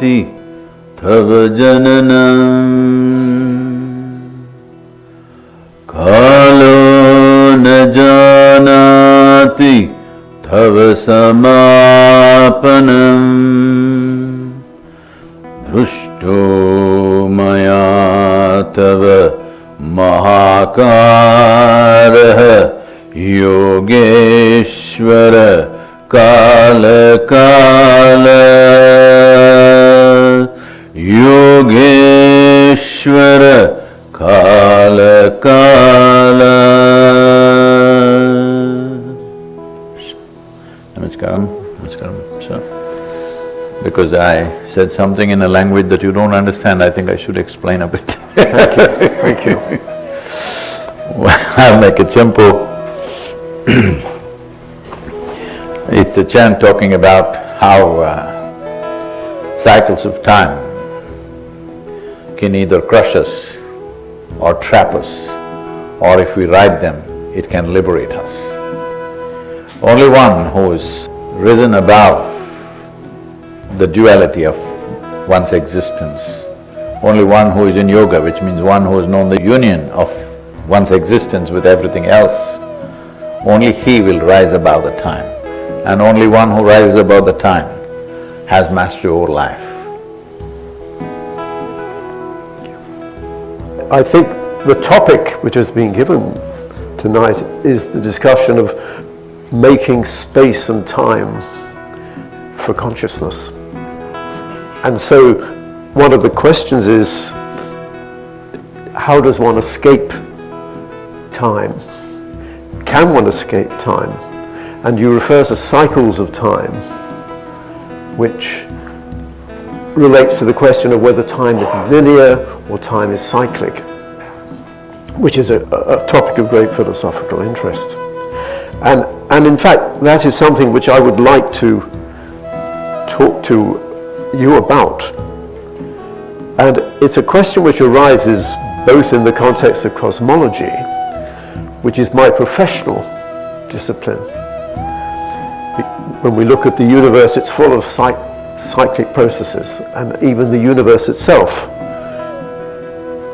janati tava jananam kalo na janati tava samapanam drushto maya tava mahakaraha yogeshvara kala kala yogeshvara kala kala. Namaskaram, namaskaram, sir. Because I said something in a language that you don't understand, I think I should explain a bit. Thank you, thank you. I'll make it simple. It's a chant talking about how cycles of time can either crush us or trap us, or if we ride them, it can liberate us. Only one who is risen above the duality of one's existence, only one who is in yoga, which means one who has known the union of one's existence with everything else, only he will rise above the time. And only one who rises above the time has mastery over life. I think the topic which has been given tonight is the discussion of making space and time for consciousness. And so one of the questions is, how does one escape time? Can one escape time? And you refer to cycles of time, which relates to the question of whether time is linear or time is cyclic, which is a topic of great philosophical interest. And in fact, that is something which I would like to talk to you about. And it's a question which arises both in the context of cosmology, which is my professional discipline. When we look at the universe, it's full of cyclic processes, and even the universe itself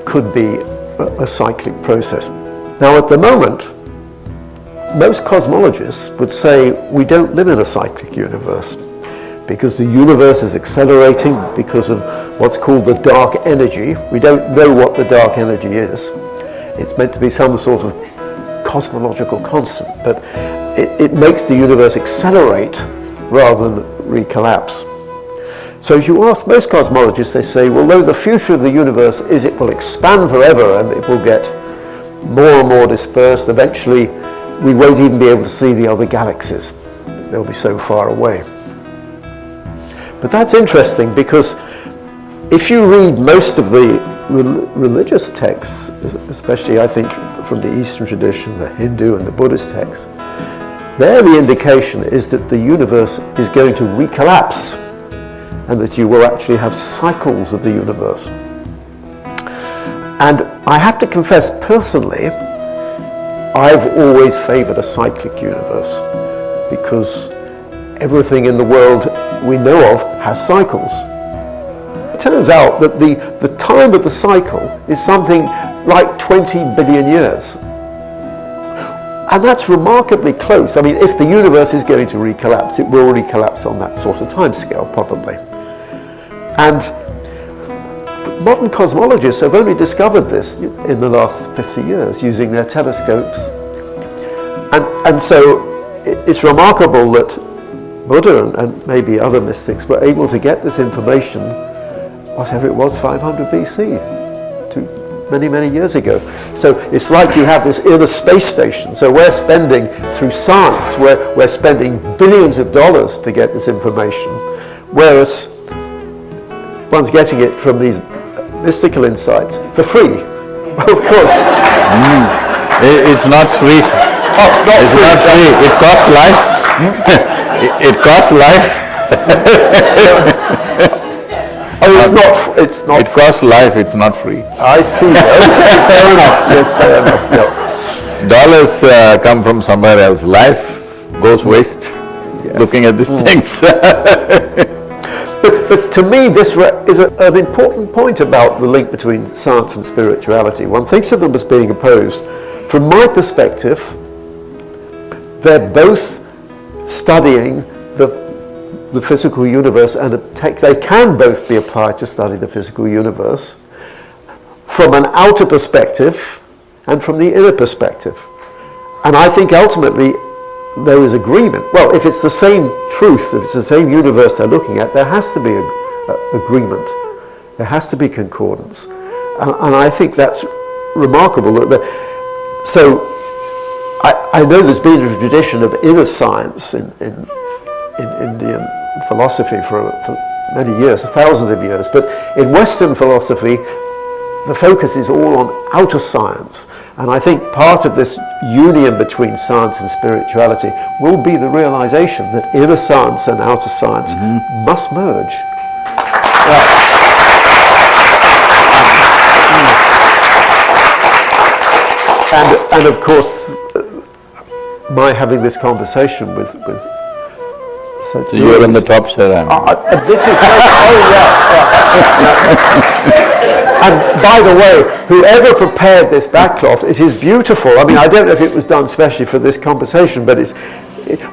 could be a cyclic process. Now, at the moment, most cosmologists would say we don't live in a cyclic universe because the universe is accelerating because of what's called the dark energy. We don't know what the dark energy is. It's meant to be some sort of cosmological constant, but it makes the universe accelerate rather than recollapse. So if you ask most cosmologists, they say, well, though the future of the universe is it will expand forever and it will get more and more dispersed, eventually we won't even be able to see the other galaxies. They'll be so far away. But that's interesting because if you read most of the religious texts, especially I think from the Eastern tradition, the Hindu and the Buddhist texts, there the indication is that the universe is going to recollapse and that you will actually have cycles of the universe. And I have to confess personally, I've always favored a cyclic universe because everything in the world we know of has cycles. It turns out that the time of the cycle is something like 20 billion years. And that's remarkably close. I mean, if the universe is going to recollapse, it will recollapse on that sort of time scale, probably. And modern cosmologists have only discovered this in the last 50 years using their telescopes. And so it's remarkable that Buddha and maybe other mystics were able to get this information, whatever it was, 500 BC, to many, many years ago. So it's like you have this inner space station. So we're spending, through science, we're spending billions of dollars to get this information, whereas one's getting it from these mystical insights for free. Well, of course. It's not free. Oh, It's not free. It costs life. It costs life. Oh, it's not. It costs life. It's not free. I see. Okay, fair enough. Yes, fair enough. No. Dollars come from somewhere else. Life goes waste. Yes. Looking at these things. But to me, this is an important point about the link between science and spirituality. One thinks of them as being opposed. From my perspective, they're both studying the physical universe, and they can both be applied to study the physical universe from an outer perspective and from the inner perspective. And I think ultimately there is agreement. Well, if it's the same truth, if it's the same universe they're looking at, there has to be agreement. There has to be concordance. And I think that's remarkable. So I know there's been a tradition of inner science in Indian philosophy for many years, thousands of years, but in Western philosophy, the focus is all on outer science. And I think part of this union between science and spirituality will be the realization that inner science and outer science must merge. And of course, my having this conversation with So you're on the top, sir. This is And by the way, whoever prepared this backcloth, it is beautiful. I mean, I don't know if it was done specially for this conversation, but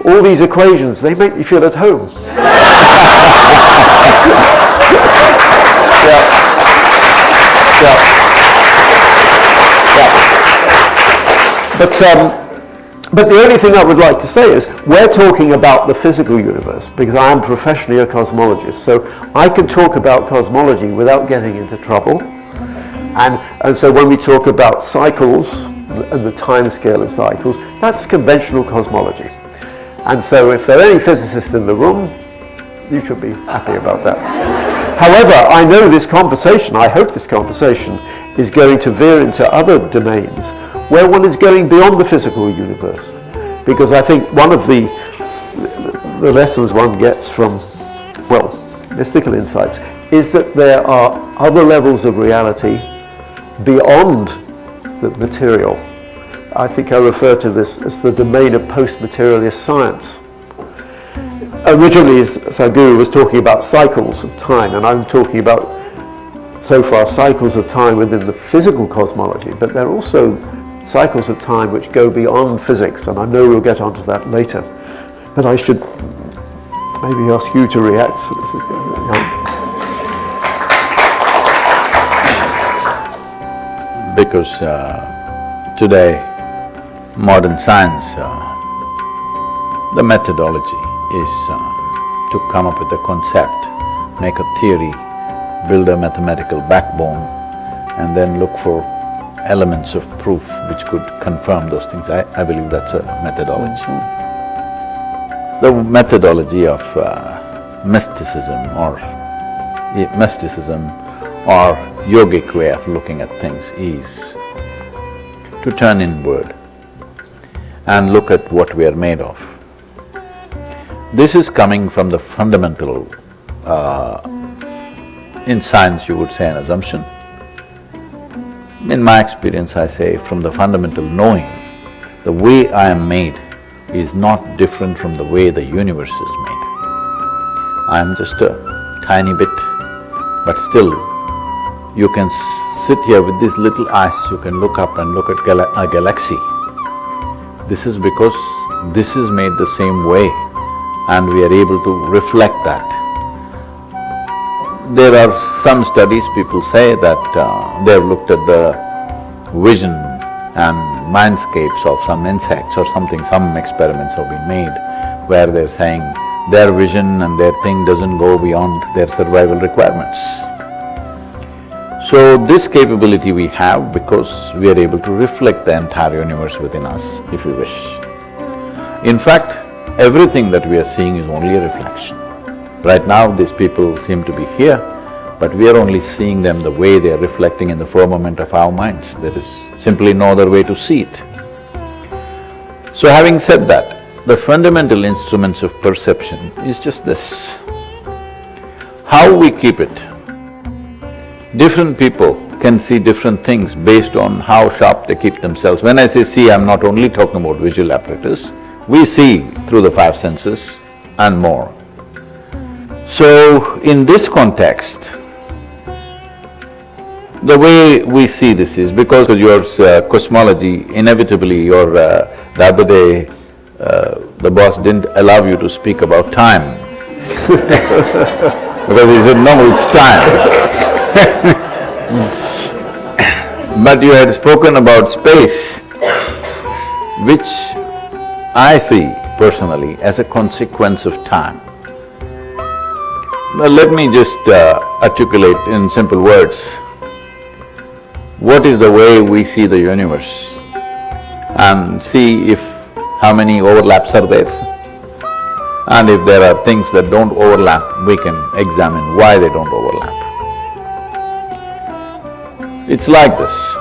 all these equations, they make me feel at home. But the only thing I would like to say is, we're talking about the physical universe, because I am professionally a cosmologist, so I can talk about cosmology without getting into trouble. And so when we talk about cycles and the time scale of cycles, that's conventional cosmology. And so if there are any physicists in the room, you should be happy about that. However, I know this conversation, I hope this conversation is going to veer into other domains where one is going beyond the physical universe. Because I think one of the lessons one gets from, well, mystical insights is that there are other levels of reality beyond the material. I think I refer to this as the domain of post-materialist science. Originally, Sadhguru was talking about cycles of time, and I'm talking about, so far, cycles of time within the physical cosmology, but there are also cycles of time which go beyond physics, and I know we'll get onto that later. But I should maybe ask you to react. Because today, modern science, the methodology is to come up with a concept, make a theory, build a mathematical backbone, and then look for elements of proof which could confirm those things. I believe that's a methodology. The methodology of mysticism or yogic way of looking at things is to turn inward and look at what we are made of. This is coming from the fundamental, in science you would say an assumption. In my experience, I say from the fundamental knowing, the way I am made is not different from the way the universe is made. I am just a tiny bit, but still, you can sit here with these little eyes, you can look up and look at a galaxy. This is because this is made the same way and we are able to reflect that. There are some studies, people say that they've looked at the vision and mindscapes of some insects or something, some experiments have been made where they're saying their vision and their thing doesn't go beyond their survival requirements. So this capability we have because we are able to reflect the entire universe within us, if we wish. In fact, everything that we are seeing is only a reflection. Right now, these people seem to be here, but we are only seeing them the way they are reflecting in the firmament of our minds. There is simply no other way to see it. So having said that, the fundamental instruments of perception is just this. How we keep it. Different people can see different things based on how sharp they keep themselves. When I say see, I'm not only talking about visual apparatus. We see through the five senses and more. So, in this context, the way we see this is because your cosmology, inevitably the other day, the boss didn't allow you to speak about time because he said, no, it's time. But you had spoken about space, which I see personally as a consequence of time. Well, let me just articulate in simple words. What is the way we see the universe and see if how many overlaps are there. And if there are things that don't overlap, we can examine why they don't overlap. It's like this.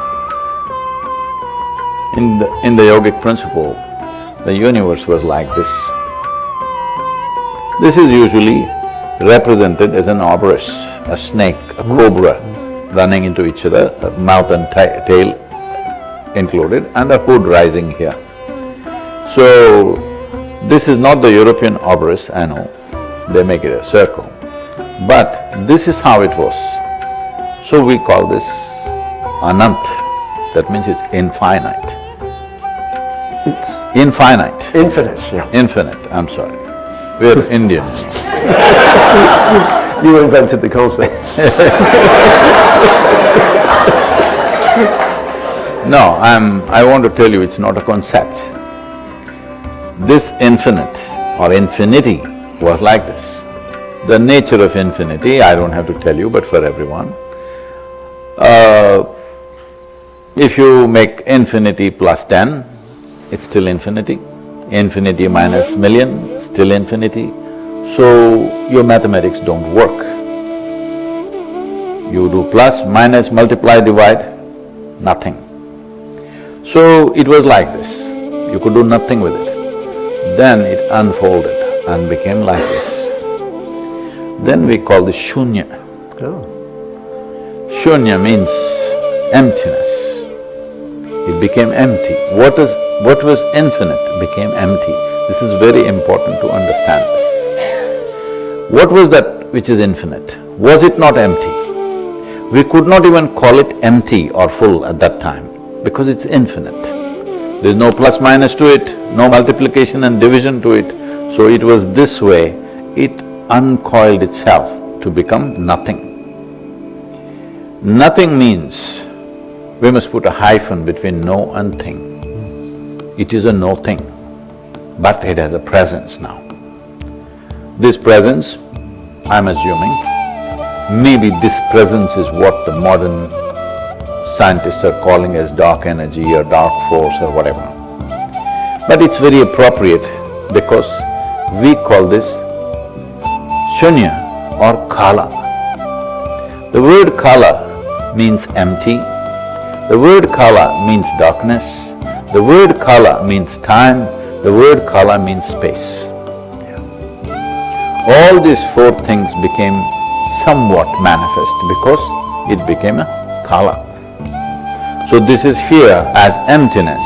In the yogic principle, the universe was like this. This is usually represented as an arborist, a snake, a cobra running into each other, mouth and tail included, and a hood rising here. So, this is not the European arborist, I know, they make it a circle, but this is how it was. So we call this Anant, that means it's infinite. It's infinite. infinite, yeah. Infinite, I'm sorry. We're Indians. You invented the concept. No, I want to tell you it's not a concept. This infinite or infinity was like this. The nature of infinity, I don't have to tell you, but for everyone. If you make infinity plus 10, it's still infinity. Infinity minus million, still infinity. So, your mathematics don't work. You do plus, minus, multiply, divide, nothing. So, it was like this. You could do nothing with it. Then it unfolded and became like this. Then we call this shunya. Oh. Shunya means emptiness. It became empty. What was infinite became empty. This is very important to understand this. What was that which is infinite? Was it not empty? We could not even call it empty or full at that time because it's infinite. There's no plus minus to it, no multiplication and division to it. So it was this way, it uncoiled itself to become nothing. Nothing means we must put a hyphen between no and thing. It is a no thing, but it has a presence now. This presence, I'm assuming, maybe this presence is what the modern scientists are calling as dark energy or dark force or whatever. But it's very appropriate because we call this shunya or kala. The word kala means empty, the word kala means darkness, the word kala means time, the word kala means space. All these four things became somewhat manifest because it became a kala. So this is here as emptiness,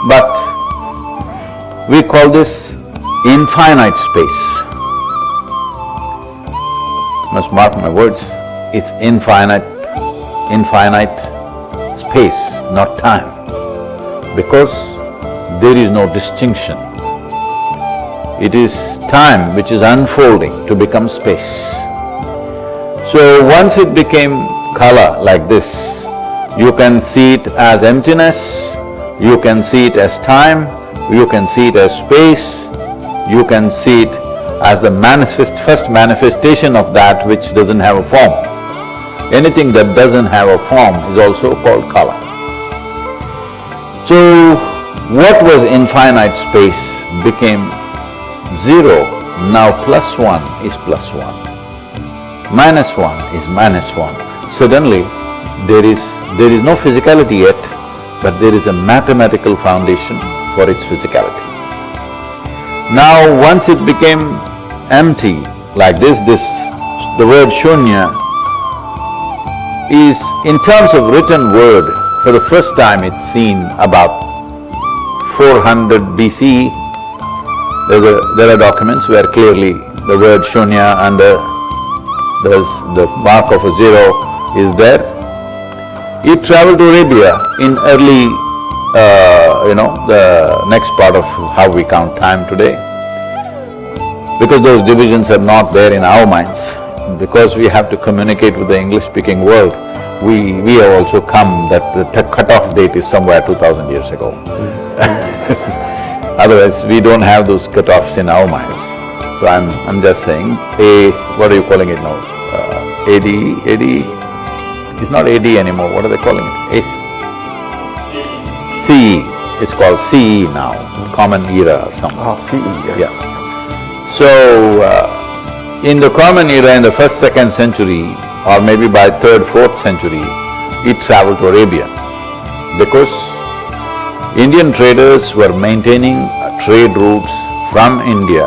but we call this infinite space. Must mark my words, it's infinite space, not time, because there is no distinction. It is time which is unfolding to become space. So once it became kala like this, you can see it as emptiness, you can see it as time, you can see it as space, you can see it as the first manifestation of that which doesn't have a form. Anything that doesn't have a form is also called kala. So, what was infinite space became zero, now plus one is plus one, minus one is minus one. Suddenly, there is no physicality yet, but there is a mathematical foundation for its physicality. Now, once it became empty like this, the word shunya is, in terms of written word, for the first time it's seen about 400 BC. There are documents where clearly the word shunya and the mark of a zero is there. He traveled to Arabia in early, the next part of how we count time today. Because those divisions are not there in our minds, because we have to communicate with the English-speaking world, we have also come that the cut-off date is somewhere 2000 years ago. Otherwise, we don't have those cut-offs in our minds. So I'm just saying, what are you calling it now? AD, it's not AD anymore, what are they calling it? CE, it's called CE now, Common Era or something. Ah, CE, yes. Yeah. So, in the Common Era in the 1st, 2nd century, or maybe by 3rd, 4th century, he traveled to Arabia because Indian traders were maintaining trade routes from India,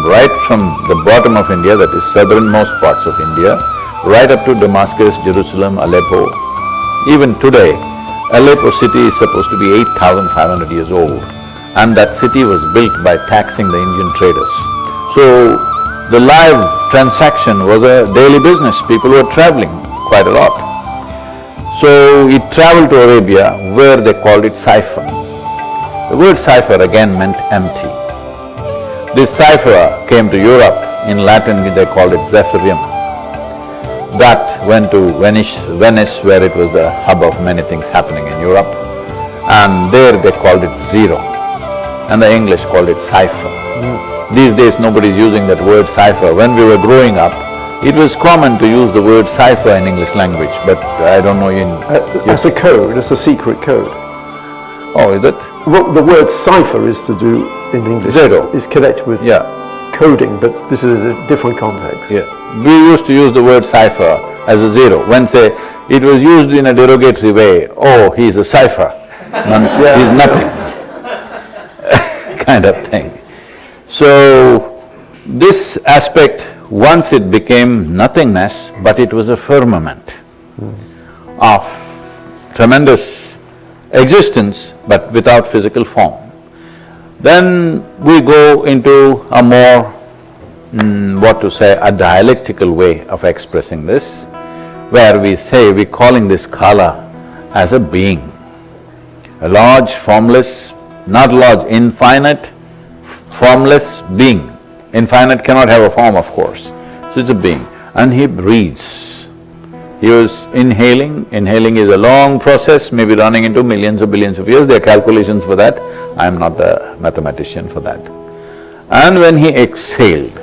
right from the bottom of India, that is southernmost parts of India, right up to Damascus, Jerusalem, Aleppo. Even today, Aleppo city is supposed to be 8,500 years old, and that city was built by taxing the Indian traders. So, the live transaction was a daily business, people were traveling quite a lot. So, he traveled to Arabia where they called it cipher. The word cipher again meant empty. This cipher came to Europe, in Latin they called it Zephyrium. That went to Venice where it was the hub of many things happening in Europe, and there they called it zero, and the English called it cipher. These days nobody's using that word cipher. When we were growing up, it was common to use the word cipher in English language, but I don't know in… As a code, as a secret code. Oh, is it? Well, the word cipher is to do, in English, Zero. is connected with coding, but this is a different context. Yeah. We used to use the word cipher as a zero. When say, it was used in a derogatory way, oh, he's a cipher, he's nothing, kind of thing. So, this aspect, once it became nothingness, but it was a firmament of tremendous existence, but without physical form. Then we go into a more, a dialectical way of expressing this, where we say, we're calling this kala as a being, a large, formless, not large, infinite, formless being. Infinite cannot have a form, of course, so it's a being. And he breathes. He was inhaling is a long process, maybe running into millions or billions of years, there are calculations for that, I am not the mathematician for that. And when he exhaled,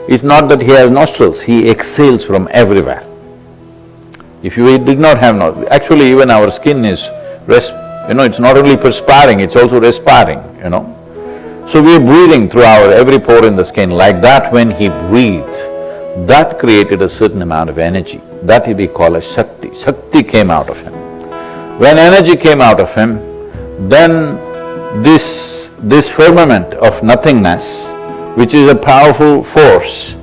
it's not that he has nostrils, he exhales from everywhere. If you did not have nostrils, actually even our skin is it's not only perspiring, it's also respiring, So we are breathing through our every pore in the skin. Like that, when he breathed, that created a certain amount of energy. That we call as Shakti. Shakti came out of him. When energy came out of him, then this firmament of nothingness, which is a powerful force,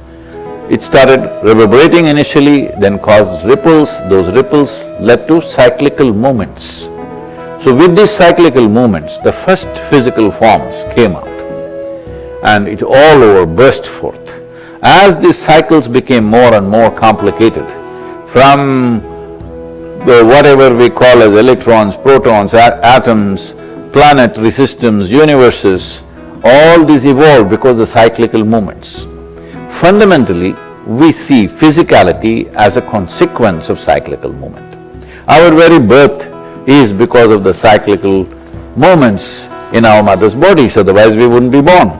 it started reverberating initially, then caused ripples. Those ripples led to cyclical movements. So with these cyclical movements, the first physical forms came out and it all over burst forth. As these cycles became more and more complicated, from whatever we call as electrons, protons, atoms, planetary systems, universes, all these evolved because of the cyclical movements. Fundamentally, we see physicality as a consequence of cyclical movement. Our very birth is because of the cyclical movements in our mother's bodies, otherwise we wouldn't be born.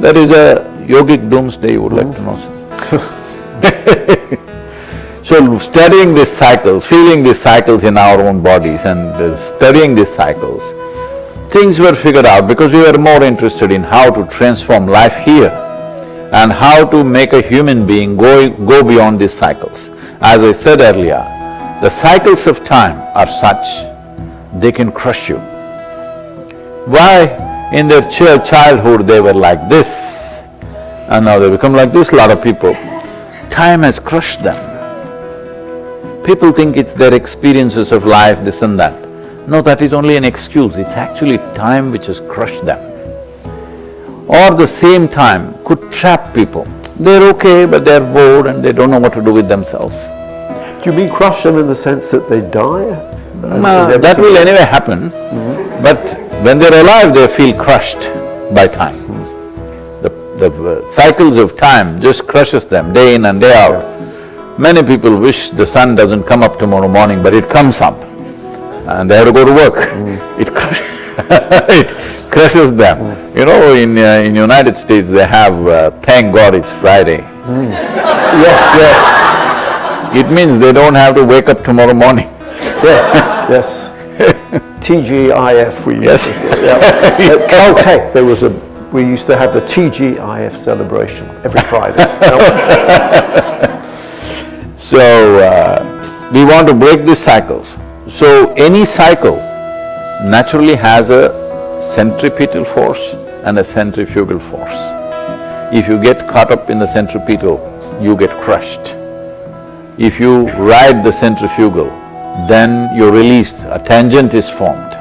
There is a yogic doomsday you would like to know. So studying these cycles, feeling these cycles in our own bodies and studying these cycles, things were figured out because we were more interested in how to transform life here and how to make a human being go beyond these cycles. As I said earlier, the cycles of time are such, they can crush you. Why? In their childhood they were like this, and now they become like this, a lot of people. Time has crushed them. People think it's their experiences of life, this and that. No, that is only an excuse, it's actually time which has crushed them. or the same time could trap people. They're okay, but they're bored and they don't know what to do with themselves. Do you mean crush them in the sense that they die? That will anyway happen, but when they're alive, they feel crushed by time. The cycles of time just crushes them day in and day out. Many people wish the sun doesn't come up tomorrow morning, but it comes up and they have to go to work. It crushes them. You know, in United States they have thank God it's Friday. Yes. It means they don't have to wake up tomorrow morning. Yes. TGIF we used to. At Caltech we used to have the TGIF celebration every Friday. So, we want to break these cycles. So, any cycle naturally has a centripetal force and a centrifugal force. If you get caught up in the centripetal, you get crushed. If you ride the centrifugal, then you're released, a tangent is formed.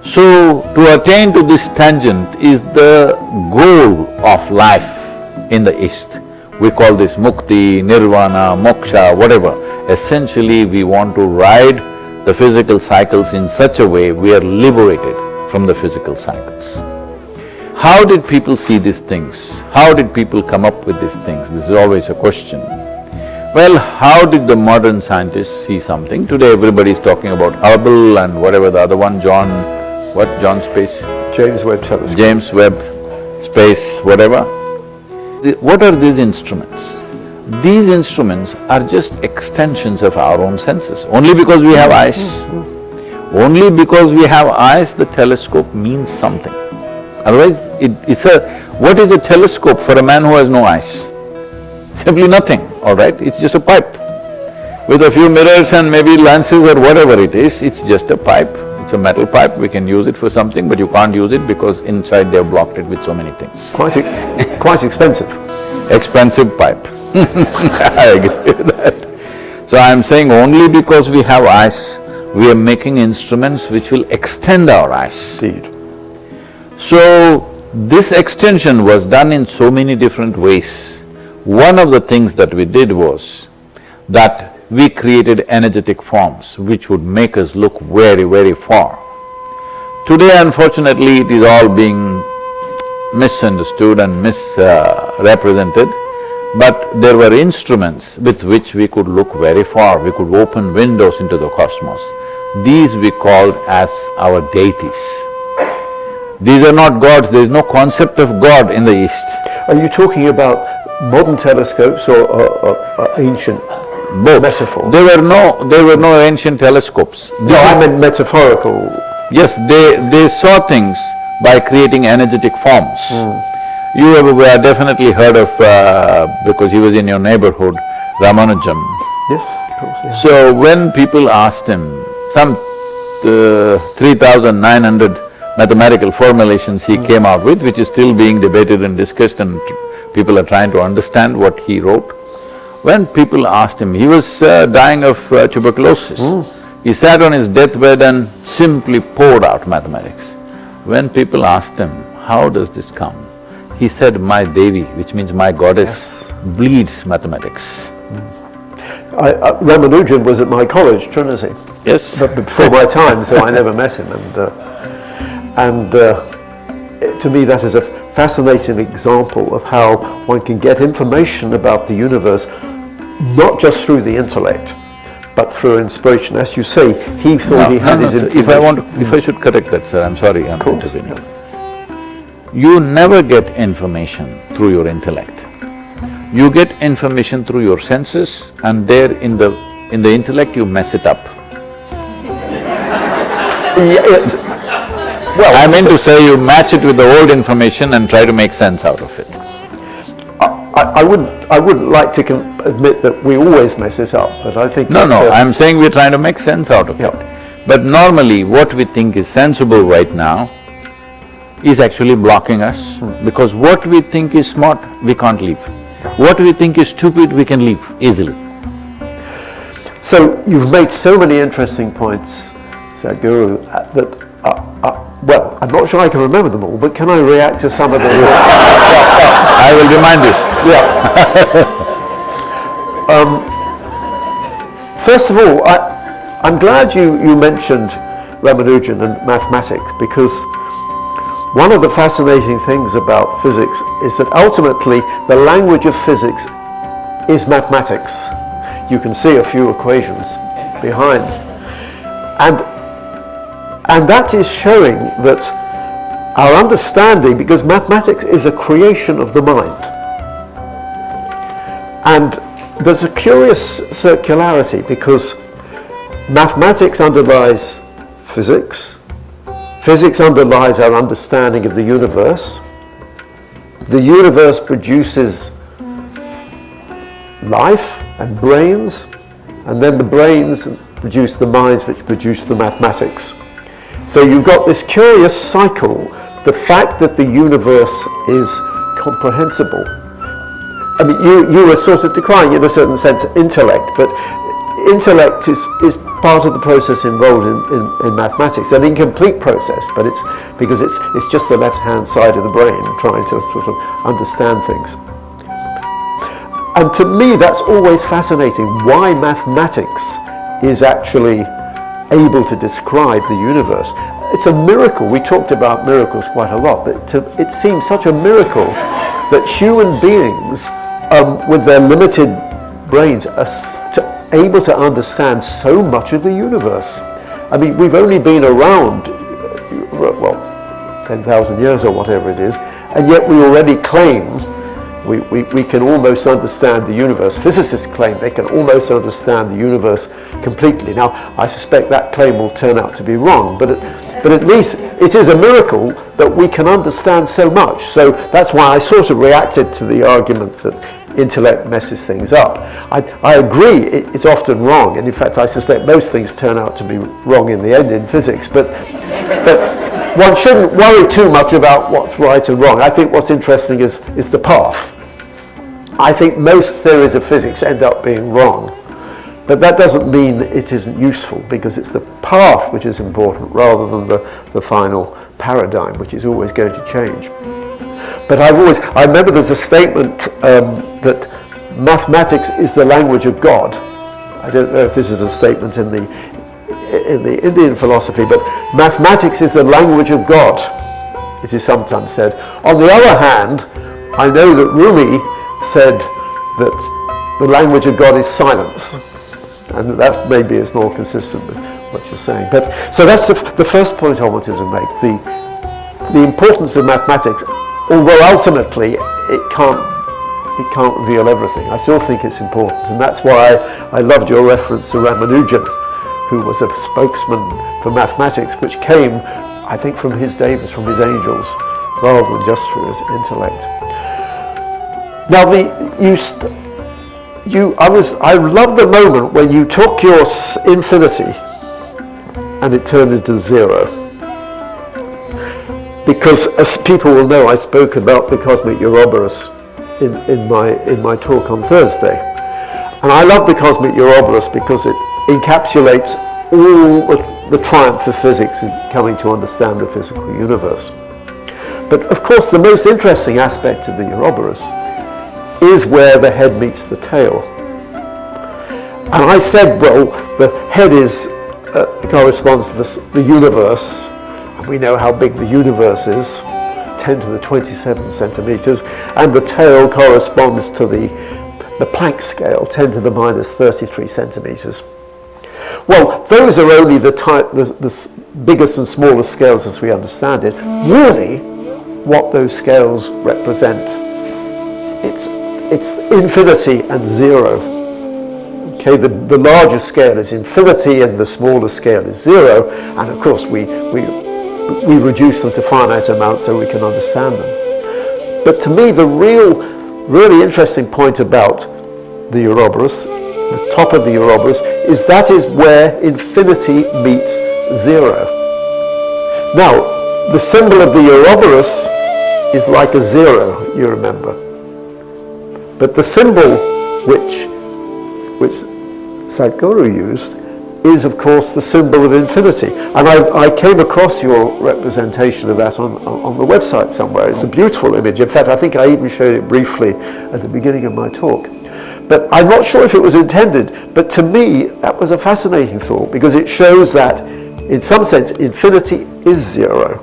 So, to attain to this tangent is the goal of life in the East. We call this mukti, nirvana, moksha, whatever. Essentially, we want to ride the physical cycles in such a way we are liberated from the physical cycles. How did people see these things? How did people come up with these things? This is always a question. Well, how did the modern scientists see something? Today everybody is talking about Hubble and whatever the other one, John Space? James Webb Telescope. James Webb Space, whatever. What are these instruments? These instruments are just extensions of our own senses. Only because we have eyes, only because we have eyes, the telescope means something. Otherwise, what is a telescope for a man who has no eyes? Simply nothing, all right? It's just a pipe. With a few mirrors and maybe lenses or whatever it is, it's just a pipe. It's a metal pipe, we can use it for something, but you can't use it because inside they've blocked it with so many things. Quite expensive. Expensive pipe. I agree with that. So I'm saying only because we have eyes, we are making instruments which will extend our eyes. Indeed. So, this extension was done in so many different ways. One of the things that we did was that we created energetic forms which would make us look very, very far. Today, unfortunately, it is all being misunderstood and misrepresented, but there were instruments with which we could look very far, we could open windows into the cosmos. These we called as our deities. These are not gods, there is no concept of God in the East. Are you talking about modern telescopes or ancient metaphor? There were no ancient telescopes. I meant metaphorical. Yes, they saw things by creating energetic forms. You have definitely heard of, because he was in your neighborhood, Ramanujam. Yes, of course, yeah. So when people asked him, some 3,900 mathematical formulations he came out with, which is still being debated and discussed and people are trying to understand what he wrote. When people asked him, he was dying of tuberculosis. He sat on his deathbed and simply poured out mathematics. When people asked him, how does this come? He said, my Devi, which means my goddess, bleeds mathematics. Ramanujan was at my college, Trinity. Yes. But before my time, so I never met him, and to me that is a fascinating example of how one can get information about the universe not just through the intellect, but through inspiration. As you say, he thought he had his information. If I should correct that, sir, I'm sorry, I'm intervening. You never get information through your intellect. You get information through your senses, and there in the intellect you mess it up. Well, I meant to say you match it with the old information and try to make sense out of it. I wouldn't like to admit that we always mess it up, but I think… No, I'm saying we're trying to make sense out of it. But normally what we think is sensible right now is actually blocking us, because what we think is smart, we can't leave. What we think is stupid, we can leave easily. So you've made so many interesting points, Sadhguru, that well, I'm not sure I can remember them all, but can I react to some of them? I will remind you. First of all, I'm glad you mentioned Ramanujan and mathematics, because one of the fascinating things about physics is that ultimately the language of physics is mathematics. You can see a few equations behind. And that is showing that our understanding, because mathematics is a creation of the mind. And there's a curious circularity, because mathematics underlies physics, physics underlies our understanding of the universe produces life and brains, and then the brains produce the minds which produce the mathematics. So you've got this curious cycle, the fact that the universe is comprehensible. I mean, you were sort of decrying, in a certain sense, intellect, but intellect is part of the process involved in mathematics, an incomplete process, but it's because it's just the left-hand side of the brain trying to sort of understand things. And to me, that's always fascinating, why mathematics is actually able to describe the universe. It's a miracle. We talked about miracles quite a lot, but it seems such a miracle that human beings, with their limited brains, are able to understand so much of the universe. I mean, we've only been around, well, 10,000 years or whatever it is, and yet we already claim we can almost understand the universe. Physicists claim they can almost understand the universe completely. Now, I suspect that claim will turn out to be wrong, but at least it is a miracle that we can understand so much. So that's why I sort of reacted to the argument that intellect messes things up. I agree it's often wrong, and in fact I suspect most things turn out to be wrong in the end in physics, but one shouldn't worry too much about what's right and wrong. I think what's interesting is the path. I think most theories of physics end up being wrong, but that doesn't mean it isn't useful, because it's the path which is important rather than the final paradigm, which is always going to change. But I remember there's a statement that mathematics is the language of God. I don't know if this is a statement in the Indian philosophy, but mathematics is the language of God, it is sometimes said. On the other hand, I know that Rumi said that the language of God is silence, and that maybe is more consistent with what you're saying. But so that's the first point I wanted to make, the importance of mathematics. Although ultimately it can't reveal everything, I still think it's important, and that's why I loved your reference to Ramanujan, who was a spokesman for mathematics, which came, I think, from his Davis, from his angels, rather than just through his intellect. Now, I love the moment when you took your infinity and it turned into zero. Because, as people will know, I spoke about the cosmic Ouroboros in my talk on Thursday. And I love the cosmic Ouroboros because it encapsulates all the triumph of physics in coming to understand the physical universe. But of course, the most interesting aspect of the Ouroboros is where the head meets the tail. And I said, well, the head corresponds to the universe. We know how big the universe is, 10 to the 27 centimeters, and the tail corresponds to the Planck scale, 10 to the minus 33 centimeters. Well, those are only the biggest and smallest scales as we understand it. Really, what those scales represent, it's infinity and zero. Okay, the larger scale is infinity and the smaller scale is zero, and of course we reduce them to finite amounts so we can understand them. But to me, the really interesting point about the Ouroboros, the top of the Ouroboros, is that is where infinity meets zero. Now, the symbol of the Ouroboros is like a zero, you remember. But the symbol which Sadhguru used is of course the symbol of infinity. And I came across your representation of that on the website somewhere. It's a beautiful image. In fact, I think I even showed it briefly at the beginning of my talk. But I'm not sure if it was intended, but to me that was a fascinating thought, because it shows that in some sense infinity is zero.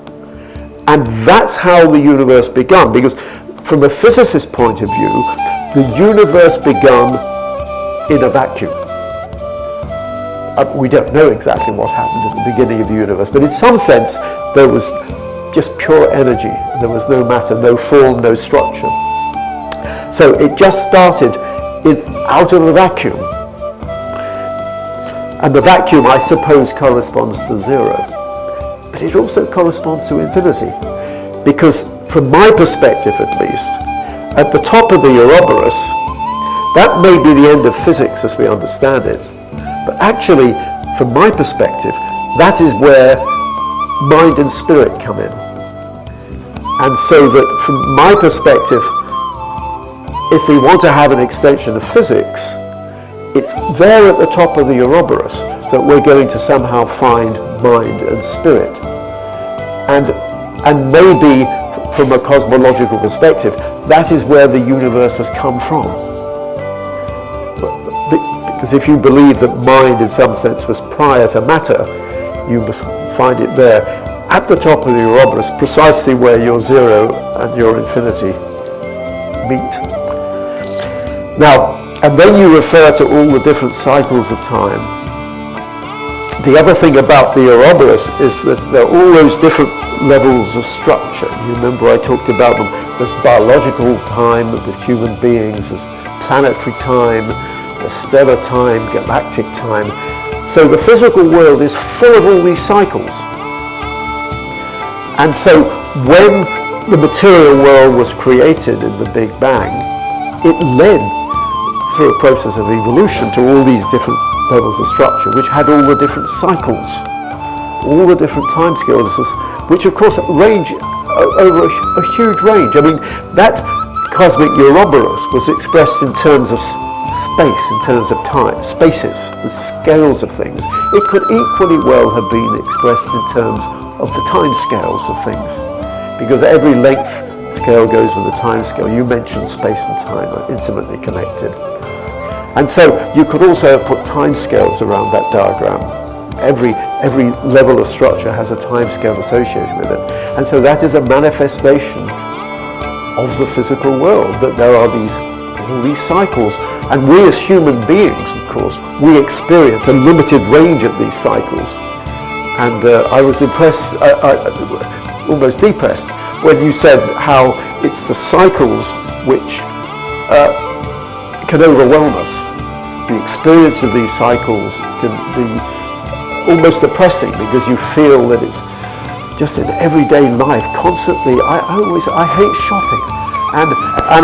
And that's how the universe began, because from a physicist's point of view, the universe began in a vacuum. We don't know exactly what happened at the beginning of the universe, but in some sense there was just pure energy. There was no matter, no form, no structure. So it just started out of a vacuum. And the vacuum, I suppose, corresponds to zero. But it also corresponds to infinity. Because from my perspective at least, at the top of the Ouroboros, that may be the end of physics as we understand it. But actually, from my perspective, that is where mind and spirit come in. And so that from my perspective, if we want to have an extension of physics, it's there at the top of the Ouroboros that we're going to somehow find mind and spirit. And maybe from a cosmological perspective, that is where the universe has come from. Because if you believe that mind in some sense was prior to matter, you must find it there at the top of the Ouroboros, precisely where your zero and your infinity meet. Now, and then you refer to all the different cycles of time. The other thing about the Ouroboros is that there are all those different levels of structure. You remember I talked about them. There's biological time with human beings, there's planetary time, there's stellar time, galactic time. So the physical world is full of all these cycles. And so when the material world was created in the Big Bang, it led through a process of evolution to all these different levels of structure, which had all the different cycles, all the different time scales, which of course range over a huge range. I mean, that cosmic Ouroboros was expressed in terms of space, in terms of time, spaces, the scales of things. It could equally well have been expressed in terms of the time scales of things, because every length scale goes with a time scale. You mentioned space and time are intimately connected. And so you could also have put time scales around that diagram. Every level of structure has a time scale associated with it. And so that is a manifestation of the physical world, that there are all these cycles. And we as human beings, of course, we experience a limited range of these cycles. And I was impressed, almost depressed, when you said how it's the cycles which can overwhelm us. The experience of these cycles can be almost depressing, because you feel that it's just in everyday life constantly. I hate shopping, and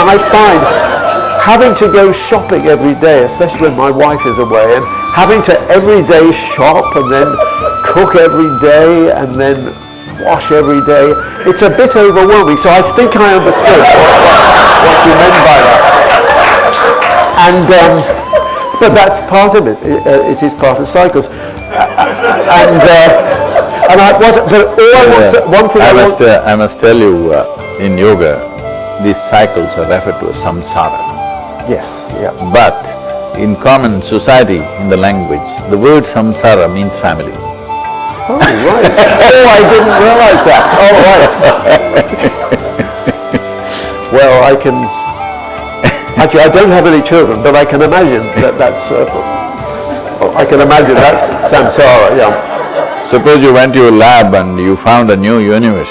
I find having to go shopping every day, especially when my wife is away, and having to every day shop and then cook every day and then wash every day, it's a bit overwhelming. So I think I understood what you meant by that. And but that's part of it. It is part of cycles. I must tell you, in yoga, these cycles are referred to as samsara. Yes, yeah. But in common society, in the language, the word samsara means family. Oh, right. Oh, I didn't realize that. Oh, right. Well, I can... Actually, I don't have any children, but I can imagine that's samsara, yeah. Suppose you went to your lab and you found a new universe.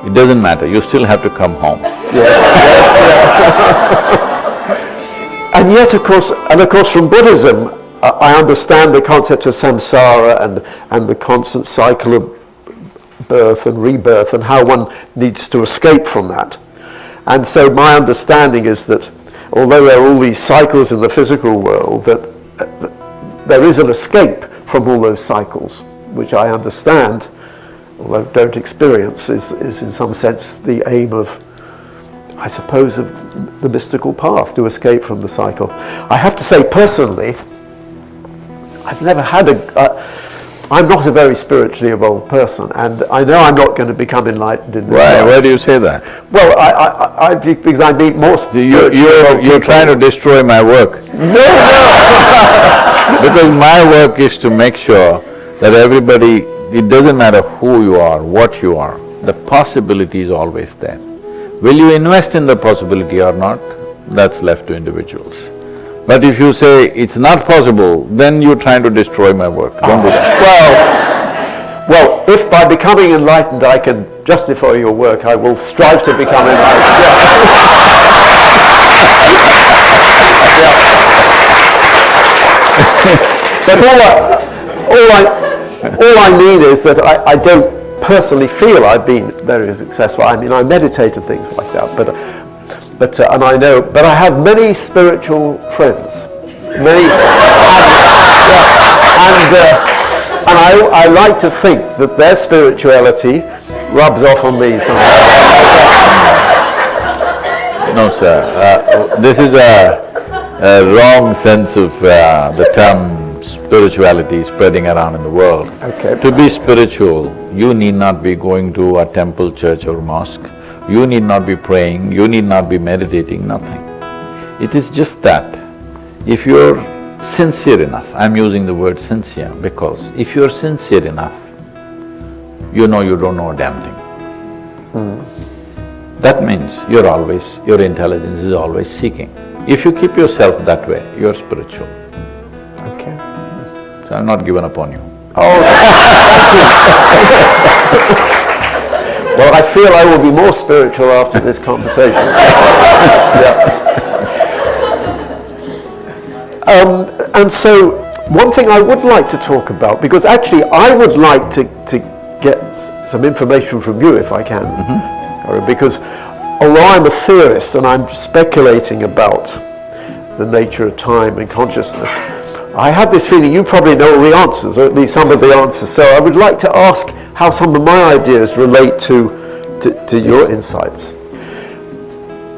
It doesn't matter, you still have to come home. Yes, yeah. And yet, of course, from Buddhism, I understand the concept of samsara and the constant cycle of birth and rebirth, and how one needs to escape from that. And so my understanding is that although there are all these cycles in the physical world, that there is an escape from all those cycles, which I understand, although don't experience, is in some sense the aim of, I suppose, of the mystical path, to escape from the cycle. I have to say personally, I've never had I'm not a very spiritually evolved person, and I know I'm not going to become enlightened in this life. Why do you say that? Well, because I meet more You're trying to destroy my work. No. Because my work is to make sure that everybody, it doesn't matter who you are, what you are, the possibility is always there. Will you invest in the possibility or not? That's left to individuals. But if you say it's not possible, then you're trying to destroy my work. Don't do that. Well, if by becoming enlightened I can justify your work, I will strive to become enlightened. But all I mean is that I don't personally feel I've been very successful. I mean, I meditate and things like that, but and I know, but I have many spiritual friends, many, and I like to think that their spirituality rubs off on me somehow. No, sir. This is a wrong sense of the term spirituality spreading around in the world. Okay. To be spiritual, you need not be going to a temple, church or mosque. You need not be praying, you need not be meditating, nothing. It is just that if you're sincere enough, I'm using the word sincere because if you're sincere enough, you know you don't know a damn thing. That means your intelligence is always seeking. If you keep yourself that way, you're spiritual. Okay. So I've not given up on you. Oh, well, I feel I will be more spiritual after this conversation. And so, one thing I would like to talk about, because actually I would like to get some information from you if I can, because although I'm a theorist and I'm speculating about the nature of time and consciousness, I have this feeling you probably know all the answers, or at least some of the answers, so I would like to ask how some of my ideas relate to your insights.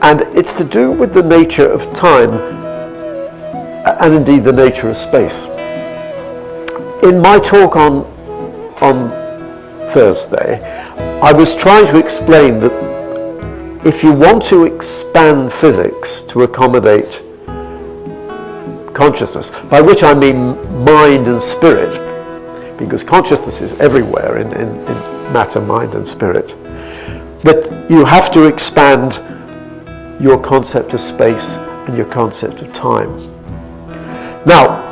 And it's to do with the nature of time and indeed the nature of space. In my talk on Thursday, I was trying to explain that if you want to expand physics to accommodate consciousness, by which I mean mind and spirit, because consciousness is everywhere in matter, mind and spirit, but you have to expand your concept of space and your concept of time. Now,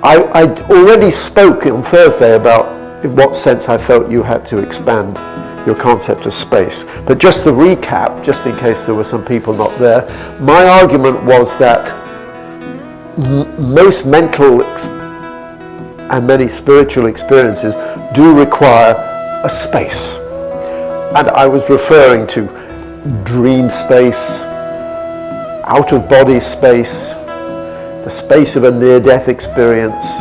I already spoke on Thursday about in what sense I felt you had to expand your concept of space. But just to recap, just in case there were some people not there, my argument was that most mental and many spiritual experiences do require a space. And I was referring to dream space, out-of-body space, the space of a near-death experience,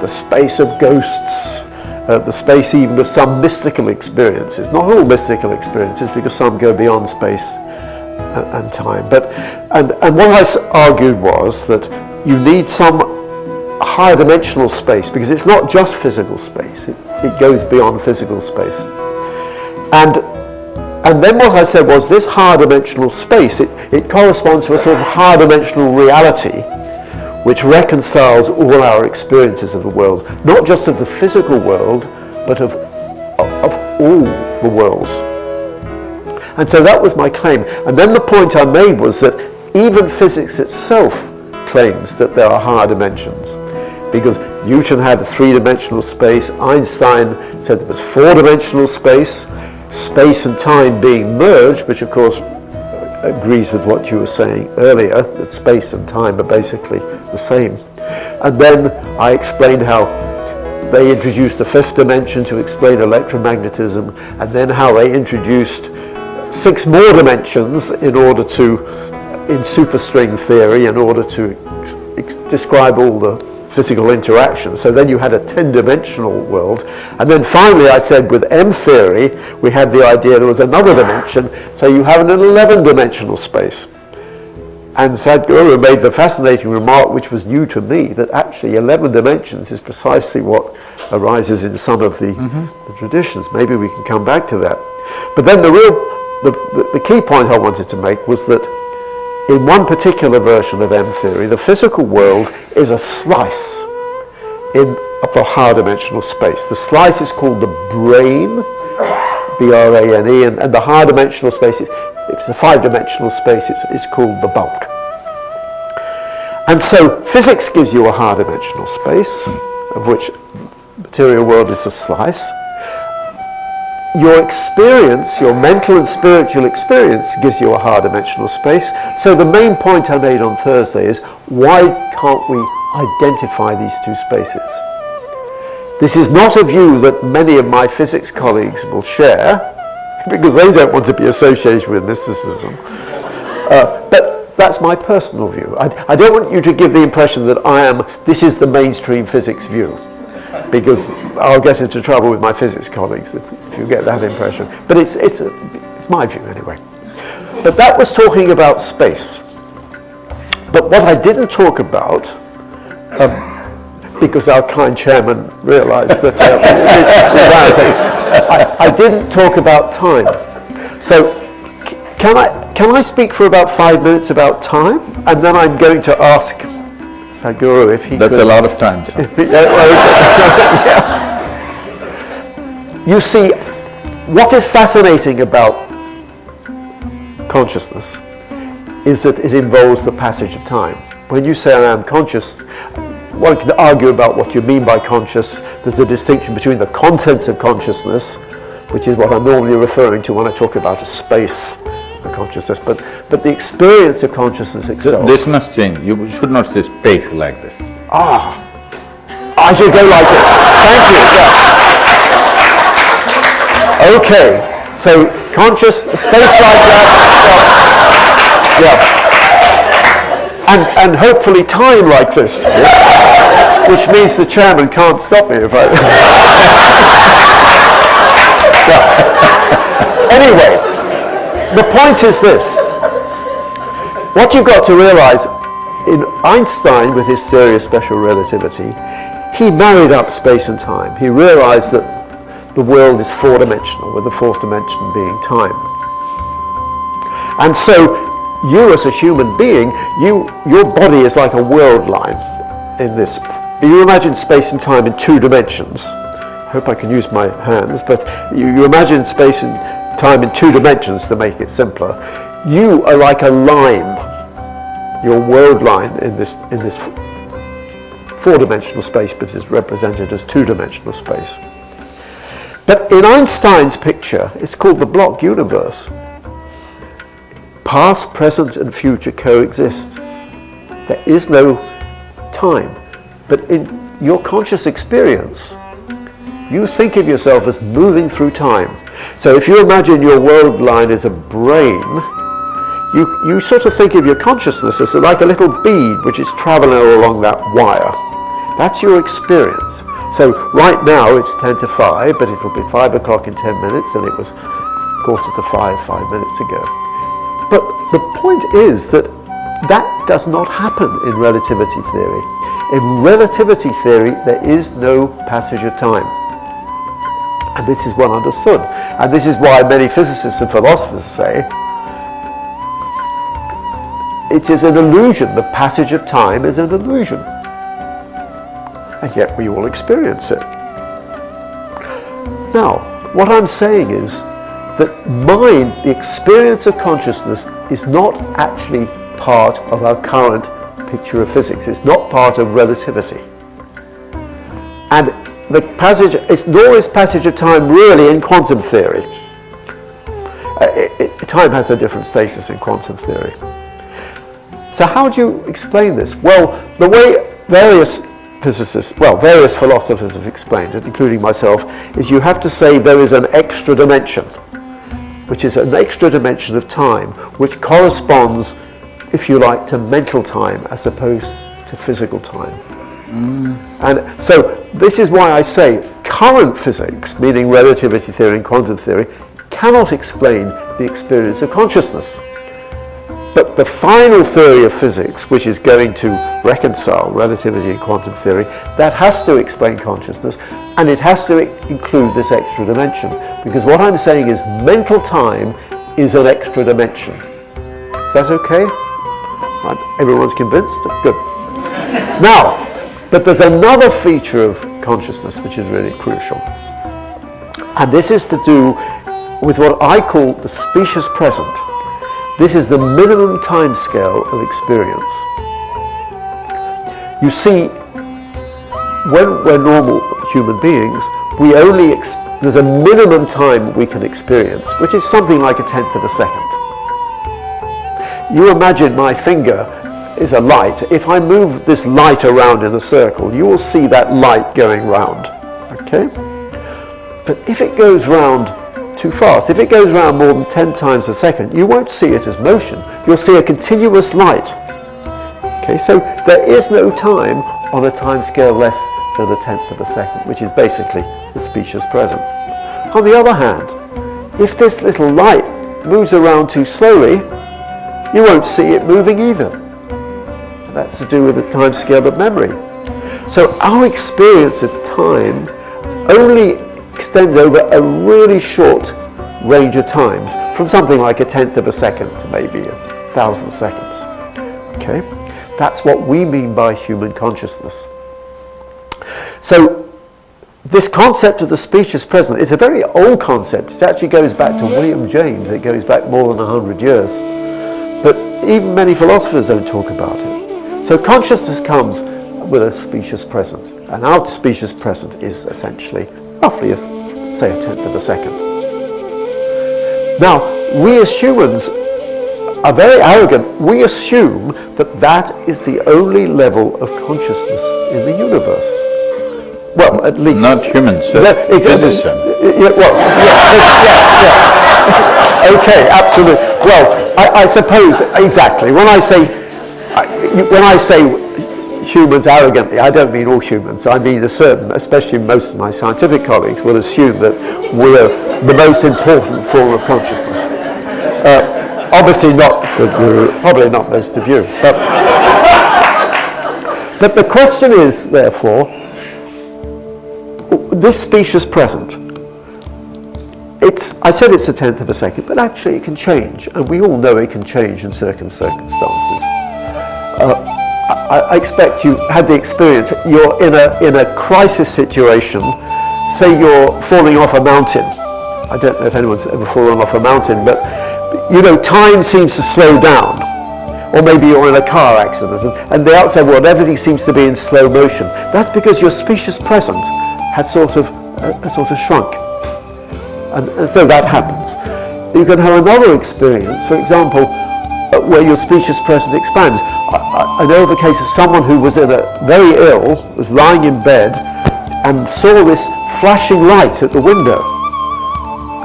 the space of ghosts, the space even of some mystical experiences. Not all mystical experiences, because some go beyond space and time. And what I argued was that you need some higher dimensional space, because it's not just physical space, it goes beyond physical space. And then what I said was this higher dimensional space, it corresponds to a sort of higher dimensional reality which reconciles all our experiences of the world, not just of the physical world, but of all the worlds. And so that was my claim. And then the point I made was that even physics itself claims that there are higher dimensions, because Newton had a three-dimensional space, Einstein said there was four-dimensional space, space and time being merged, which of course agrees with what you were saying earlier, that space and time are basically the same. And then I explained how they introduced the fifth dimension to explain electromagnetism, and then how they introduced 6 more dimensions in superstring theory, in order to describe all the physical interactions. So then you had a 10-dimensional world. And then finally I said with M theory, we had the idea there was another dimension, so you have an 11-dimensional space. And Sadhguru made the fascinating remark, which was new to me, that actually 11 dimensions is precisely what arises in some of the traditions. Maybe we can come back to that. But then the key point I wanted to make was that in one particular version of M theory, the physical world is a slice of a higher dimensional space. The slice is called the brain, B-R-A-N-E, and the higher dimensional space, it's a 5-dimensional space, it's called the bulk. And so physics gives you a higher dimensional space, of which material world is a slice. Your experience, your mental and spiritual experience, gives you a higher dimensional space. So the main point I made on Thursday is, why can't we identify these two spaces? This is not a view that many of my physics colleagues will share, because they don't want to be associated with mysticism. But that's my personal view. I don't want you to give the impression that this is the mainstream physics view, because I'll get into trouble with my physics colleagues if you get that impression. But it's my view anyway. But that was talking about space. But what I didn't talk about, because our kind chairman realised that I didn't talk about time. So can I speak for about 5 minutes about time, and then I'm going to ask Sadhguru if he That's could. a lot of time, sir. Yeah. You see, what is fascinating about consciousness is that it involves the passage of time. When you say I am conscious, one can argue about what you mean by conscious. There's a distinction between the contents of consciousness, which is what I'm normally referring to when I talk about a space of consciousness, but the experience of consciousness itself. This must change. You should not say space like this. I should go like this. Thank you. Yeah. Okay, so conscious, space like that. Yeah. And hopefully time like this, yeah? Which means the chairman can't stop me if I... Yeah. Anyway, the point is this. What you've got to realise, in Einstein, with his theory of special relativity, he married up space and time. He realised that the world is four-dimensional, with the fourth dimension being time. And so, you as a human being, your body is like a world line in this. You imagine space and time in 2 dimensions. I hope I can use my hands, but you imagine space and time in 2 dimensions to make it simpler. You are like a line, your world line in this 4-dimensional space, but is represented as 2-dimensional space. But in Einstein's picture, it's called the block universe. Past, present, and future coexist. There is no time. But in your conscious experience, you think of yourself as moving through time. So if you imagine your world line as a brain, you sort of think of your consciousness as like a little bead which is traveling along that wire. That's your experience. So right now it's 10 to 5, but it will be 5 o'clock in 10 minutes, and it was 4:45 5 minutes ago. But the point is that does not happen in relativity theory. In relativity theory, there is no passage of time. And this is well understood. And this is why many physicists and philosophers say it is an illusion. The passage of time is an illusion. And yet we all experience it. Now, what I'm saying is that mind, the experience of consciousness, is not actually part of our current picture of physics. It's not part of relativity. And the passage, nor is passage of time really in quantum theory. Time has a different status in quantum theory. So how do you explain this? Well, the way various physicists, various philosophers have explained it, including myself, is you have to say there is an extra dimension, which is an extra dimension of time, which corresponds, if you like, to mental time as opposed to physical time. And so this is why I say current physics, meaning relativity theory and quantum theory, cannot explain the experience of consciousness. But the final theory of physics, which is going to reconcile relativity and quantum theory, that has to explain consciousness, and it has to include this extra dimension. Because what I'm saying is mental time is an extra dimension. Is that okay? Right. Everyone's convinced? Good. Now, but there's another feature of consciousness which is really crucial. And this is to do with what I call the specious present. This is the minimum time scale of experience. You see, when we're normal human beings, we only there's a minimum time we can experience, which is something like 1/10 of a second. You imagine my finger is a light. If I move this light around in a circle, you will see that light going round, okay? But if it goes round too fast, if it goes round more than 10 times a second, you won't see it as motion. You'll see a continuous light. Okay, so there is no time on a time scale less than 1/10 of a second, which is basically the specious present. On the other hand, if this little light moves around too slowly, you won't see it moving either. That's to do with the time scale of memory. So our experience of time only extends over a really short range of times, from something like 1/10 of a second to maybe 1,000 seconds. Okay? That's what we mean by human consciousness. So this concept of the specious present is a very old concept. It actually goes back to William James. It goes back more than 100 years. But even many philosophers don't talk about it. So consciousness comes with a specious present. And our specious present is essentially, roughly, say, 1/10 of a second. Now, we as humans are very arrogant. We assume that that is the only level of consciousness in the universe. Well, at least. Not humans, physicists. Yes. Okay, absolutely. Well, I suppose, exactly. When I say humans arrogantly, I don't mean all humans. I mean especially most of my scientific colleagues will assume that we're the most important form of consciousness. Obviously not, probably not most of you. But the question is, therefore, this specious present, I said it's 1/10 of a second, but actually it can change, and we all know it can change in circumstances. I expect you had the experience, you're in a crisis situation, say you're falling off a mountain. I don't know if anyone's ever fallen off a mountain, but you know, time seems to slow down. Or maybe you're in a car accident, and the outside world, everything seems to be in slow motion. That's because your specious present has sort of shrunk. And so that happens. You can have another experience, for example, where your specious present expands. I know of a case of someone who was very ill, was lying in bed, and saw this flashing light at the window,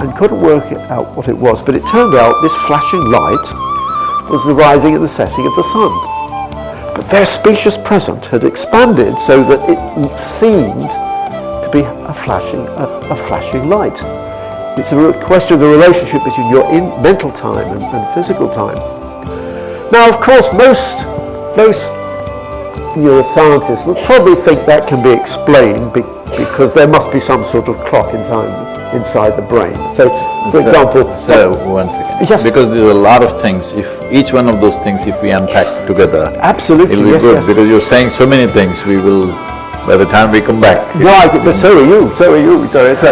and couldn't work out what it was. But it turned out this flashing light was the rising and the setting of the sun. But their specious present had expanded so that it seemed to be a flashing light. It's a question of the relationship between your mental time and physical time. Now, of course, most neuroscientists would probably think that can be explained because there must be some sort of clock in time inside the brain. So, for example... So, one second. Yes. Because there are a lot of things, if each one of those things, if we unpack together... Absolutely, it'll be yes, good, yes. because you're saying so many things, we will, by the time we come back... Right, but so are you. So it's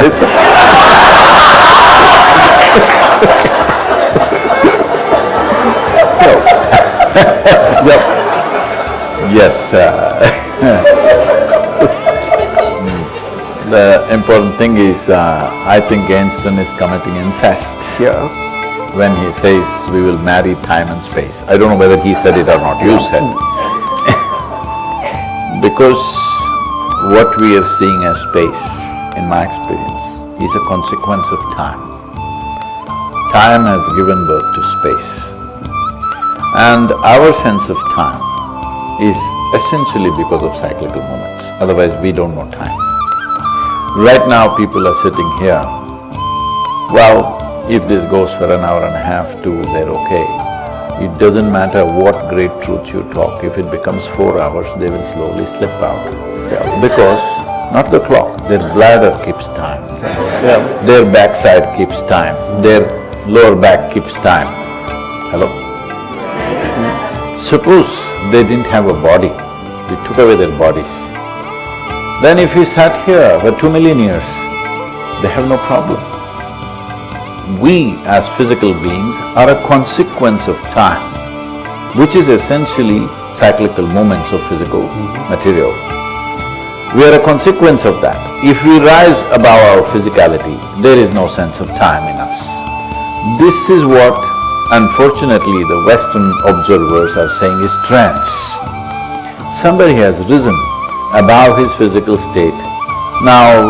Yep. Yes. The important thing is, I think Einstein is committing incest. Yeah. When he says, we will marry time and space. I don't know whether he said it or not, you said. Because what we are seeing as space, in my experience, is a consequence of time. Time has given birth to space. And our sense of time is essentially because of cyclical moments, otherwise we don't know time. Right now people are sitting here, well, if this goes for an hour and a half, two, they're okay. It doesn't matter what great truth you talk, if it becomes 4 hours, they will slowly slip out. Because, not the clock, their bladder keeps time. Their backside keeps time, their lower back keeps time. Hello? Suppose they didn't have a body, we took away their bodies. Then if we sat here for 2 million years, they have no problem. We as physical beings are a consequence of time, which is essentially cyclical movements of physical material. We are a consequence of that. If we rise above our physicality, there is no sense of time in us. This is what, unfortunately, the Western observers are saying is trance. Somebody has risen above his physical state. Now,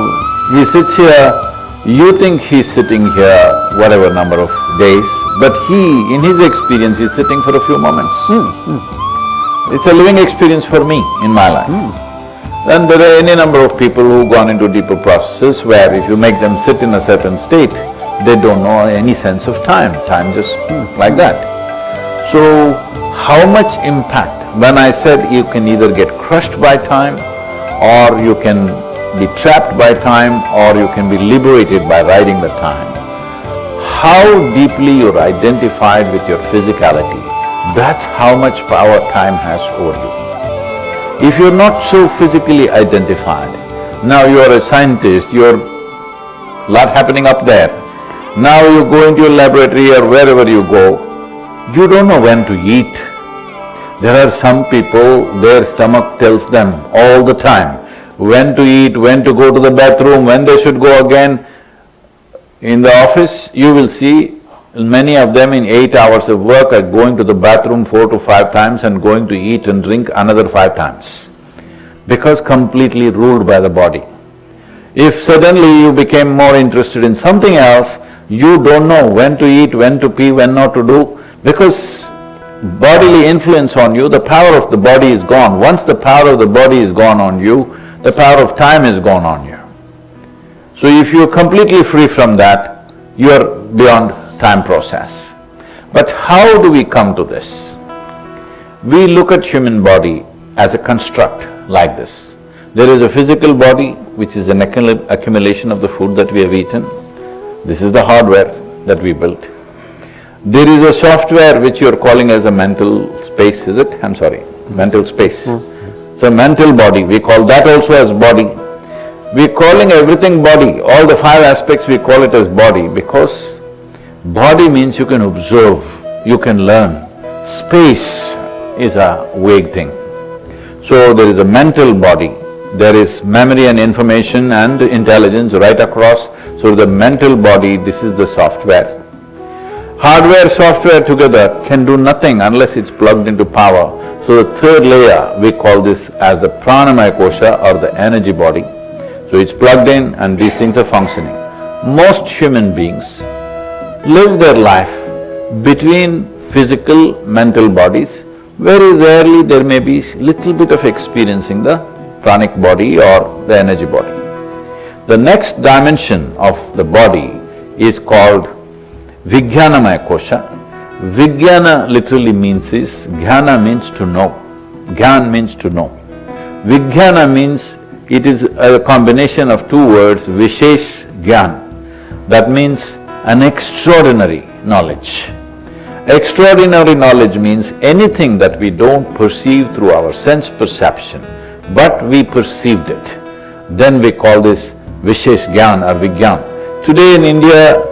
he sits here, you think he's sitting here whatever number of days, but he, in his experience, is sitting for a few moments. It's a living experience for me in my life. And there are any number of people who've gone into deeper processes where if you make them sit in a certain state, they don't know any sense of time, time just like that. So, how much impact? When I said you can either get crushed by time, or you can be trapped by time, or you can be liberated by riding the time. How deeply you're identified with your physicality, that's how much power time has over you. If you're not so physically identified, now you are a scientist, you're lot happening up there. Now you go into your laboratory or wherever you go, you don't know when to eat. There are some people, their stomach tells them all the time when to eat, when to go to the bathroom, when they should go again. In the office, you will see many of them in 8 hours of work are going to the bathroom 4 to 5 times and going to eat and drink another 5 times, because completely ruled by the body. If suddenly you became more interested in something else, you don't know when to eat, when to pee, when not to do, because bodily influence on you, the power of the body is gone. Once the power of the body is gone on you, the power of time is gone on you. So if you're completely free from that, you're beyond time process. But how do we come to this? We look at human body as a construct like this. There is a physical body which is an accumulation of the food that we have eaten. This is the hardware that we built. There is a software which you're calling as a mental space, is it? I'm sorry, mental space. It's a mental body, we call that also as body. We're calling everything body, all the 5 aspects we call it as body because body means you can observe, you can learn. Space is a vague thing. So there is a mental body, there is memory and information and intelligence right across. So the mental body, this is the software. Hardware, software together can do nothing unless it's plugged into power. So the third layer, we call this as the pranamaya kosha or the energy body. So it's plugged in and these things are functioning. Most human beings live their life between physical, mental bodies. Very rarely there may be little bit of experiencing the pranic body or the energy body. The next dimension of the body is called Vijnanamaya kosha. Vijnana literally means is, jnana means to know, jnana means to know. Vijnana means it is a combination of 2 words, vishesh jnana. That means an extraordinary knowledge. Extraordinary knowledge means anything that we don't perceive through our sense perception, but we perceived it. Then we call this vishesh jnana or vijnana. Today in India,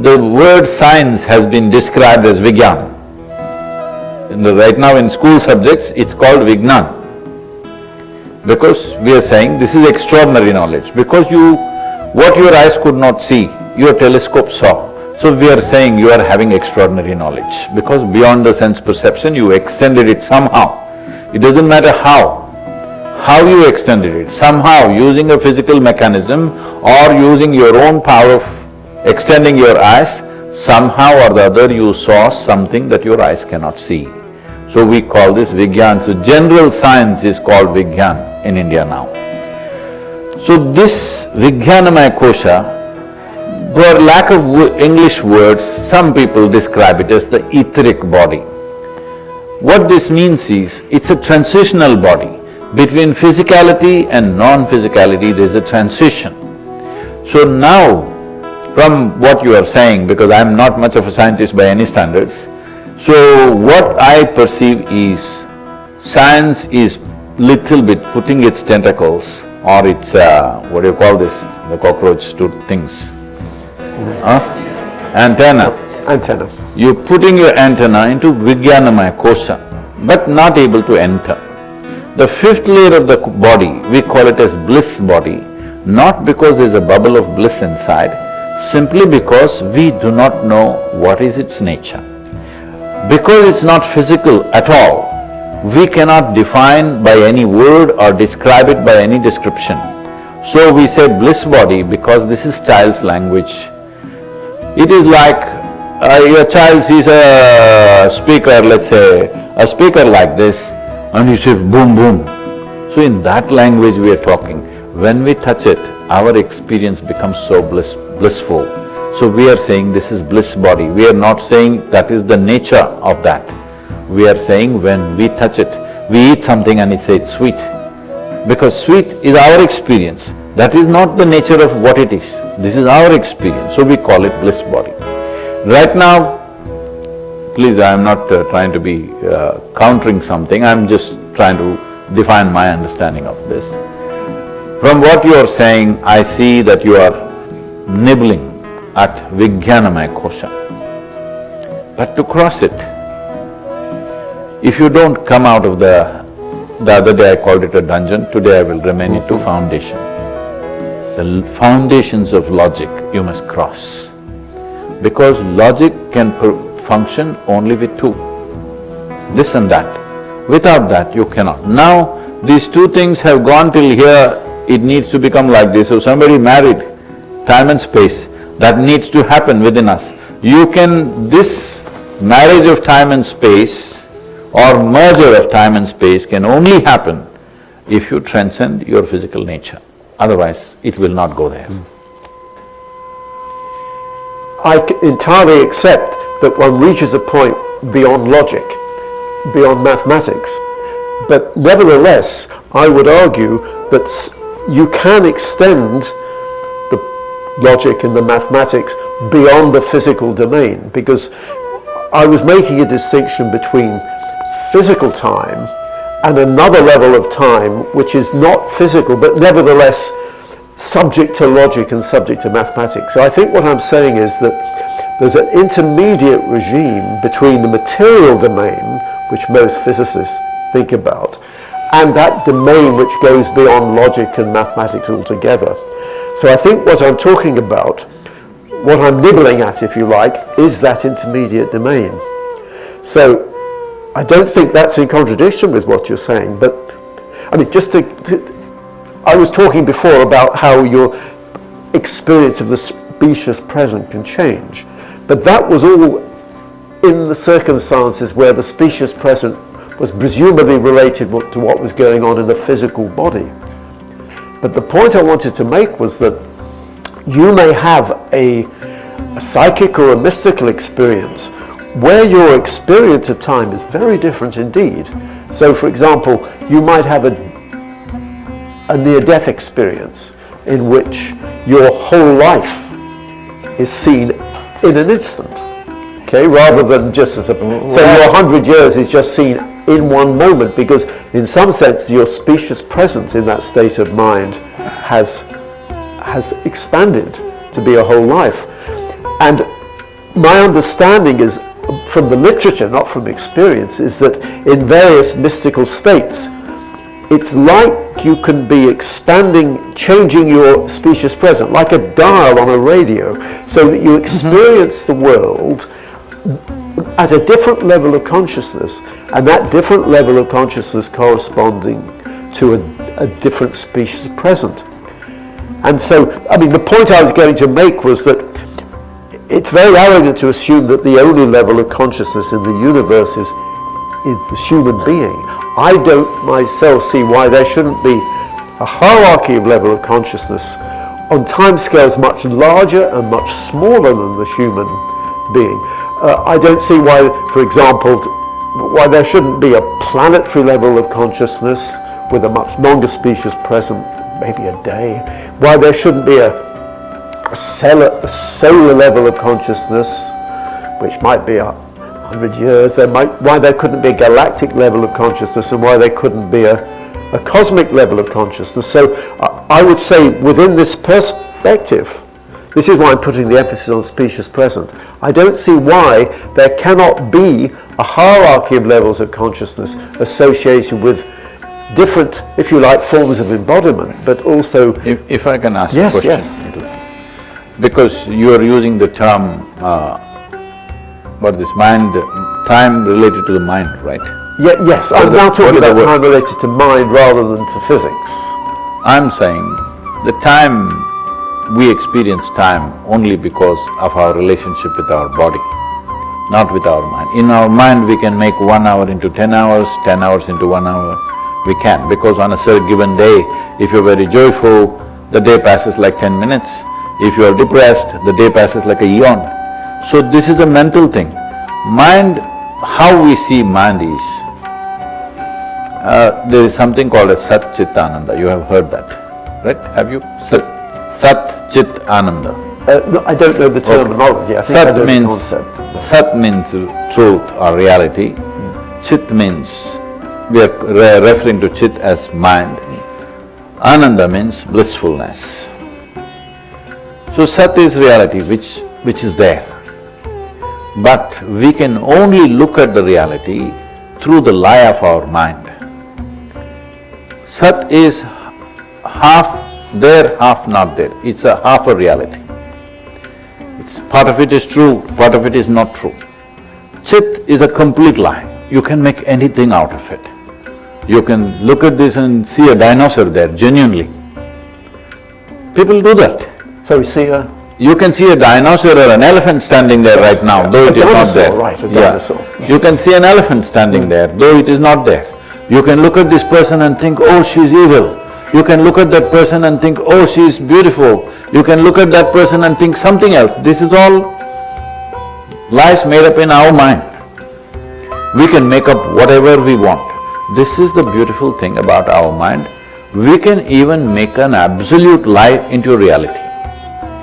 the word science has been described as Vigyan. Right now in school subjects, it's called Vignan. Because we are saying this is extraordinary knowledge, because what your eyes could not see, your telescope saw. So we are saying you are having extraordinary knowledge, because beyond the sense perception you extended it somehow. It doesn't matter how you extended it, somehow using a physical mechanism or using your own power of extending your eyes, somehow or the other you saw something that your eyes cannot see. So we call this Vigyan. So general science is called Vigyan in India now. So this Vijnanamaya kosha, for lack of English words, some people describe it as the etheric body. What this means is, it's a transitional body. Between physicality and non-physicality, there's a transition. So now, from what you are saying, because I'm not much of a scientist by any standards, so what I perceive is, science is little bit putting its tentacles or its, what do you call this, the cockroach things? Antenna. Antenna. You're putting your antenna into Vijnanamaya kosha, but not able to enter. The fifth layer of the body, we call it as bliss body, not because there's a bubble of bliss inside, simply because we do not know what is its nature. Because it's not physical at all, we cannot define by any word or describe it by any description. So we say bliss body because this is child's language. It is like a child sees a speaker, let's say, a speaker like this, and you say boom, boom. So in that language we are talking. When we touch it, our experience becomes so blissful. So we are saying this is bliss body. We are not saying that is the nature of that. We are saying when we touch it, we eat something and we say it's sweet. Because sweet is our experience. That is not the nature of what it is. This is our experience, so we call it bliss body. Right now, please, I am not trying to be countering something, I am just trying to define my understanding of this. From what you are saying, I see that you are nibbling at Vijnanamaya kosha. But to cross it, if you don't come out of the other day I called it a dungeon, today I will remain into foundation. The foundations of logic you must cross. Because logic can function only with two, this and that. Without that, you cannot. Now, these two things have gone till here, it needs to become like this. So somebody married, time and space, that needs to happen within us. You can… this marriage of time and space or merger of time and space can only happen if you transcend your physical nature. Otherwise, it will not go there. I entirely accept that one reaches a point beyond logic, beyond mathematics, but nevertheless, I would argue that you can extend the logic and the mathematics beyond the physical domain, because I was making a distinction between physical time and another level of time which is not physical but nevertheless subject to logic and subject to mathematics. So I think what I'm saying is that there's an intermediate regime between the material domain, which most physicists think about, and that domain which goes beyond logic and mathematics altogether. So I think what I'm talking about, what I'm nibbling at, if you like, is that intermediate domain. So I don't think that's in contradiction with what you're saying, but I mean, I was talking before about how your experience of the specious present can change, but that was all in the circumstances where the specious present was presumably related to what was going on in the physical body. But the point I wanted to make was that you may have a psychic or a mystical experience where your experience of time is very different indeed. So, for example, you might have a near-death experience in which your whole life is seen in an instant, okay, rather than just as a… So your 100 years is just seen in one moment, because in some sense your specious presence in that state of mind has expanded to be a whole life. And my understanding is, from the literature, not from experience, is that in various mystical states, it's like you can be expanding, changing your specious present, like a dial on a radio, so that you experience the world at a different level of consciousness, and that different level of consciousness corresponding to a different species present. And so, I mean, the point I was going to make was that it's very arrogant to assume that the only level of consciousness in the universe is the human being. I don't myself see why there shouldn't be a hierarchy of level of consciousness on timescales much larger and much smaller than the human being. I don't see why, for example, why there shouldn't be a planetary level of consciousness with a much longer species present, maybe a day, why there shouldn't be a solar level of consciousness, which might be 100 years, why there couldn't be a galactic level of consciousness, and why there couldn't be a cosmic level of consciousness. So I would say within this perspective, this is why I'm putting the emphasis on species present, I don't see why there cannot be a hierarchy of levels of consciousness associated with different, if you like, forms of embodiment, but also... If I can ask yes, a question. Yes. Because you are using the term, this mind, time related to the mind, right? Yes, I'm now talking about time related to mind rather than to physics. I'm saying the time, we experience time only because of our relationship with our body, not with our mind. In our mind we can make 1 hour into 10 hours, 10 hours into 1 hour, we can, because on a certain given day, if you're very joyful, the day passes like 10 minutes. If you are depressed, the day passes like a eon. So this is a mental thing. Mind, how we see mind is, there is something called as Sat Chit Ananda, you have heard that, right? Have you? Sat Chit Ananda. No, I don't know the terminology, I think I know the concept. Sat means truth or reality, Chit means, we are referring to Chit as mind, Ananda means blissfulness. So Sat is reality which is there. But we can only look at the reality through the lie of our mind. Sat is half there, half not there. It's a half a reality. Part of it is true, part of it is not true. Chit is a complete lie. You can make anything out of it. You can look at this and see a dinosaur there, genuinely. People do that. So we see a... You can see a dinosaur or an elephant standing there right now, though it is not there. Right, a dinosaur. Yeah. You can see an elephant standing there, though it is not there. You can look at this person and think, oh, she's evil. You can look at that person and think, oh, she's beautiful. You can look at that person and think something else. This is all lies made up in our mind. We can make up whatever we want. This is the beautiful thing about our mind. We can even make an absolute lie into reality,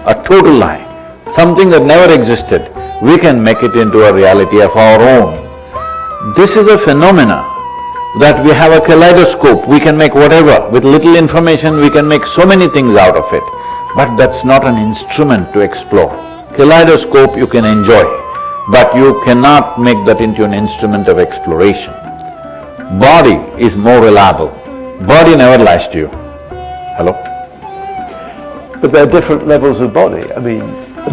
a total lie, something that never existed. We can make it into a reality of our own. This is a phenomena that we have a kaleidoscope, we can make whatever. With little information, we can make so many things out of it. But that's not an instrument to explore. Kaleidoscope you can enjoy, but you cannot make that into an instrument of exploration. Body is more reliable. Body never lies to you. Hello? But there are different levels of body, I mean…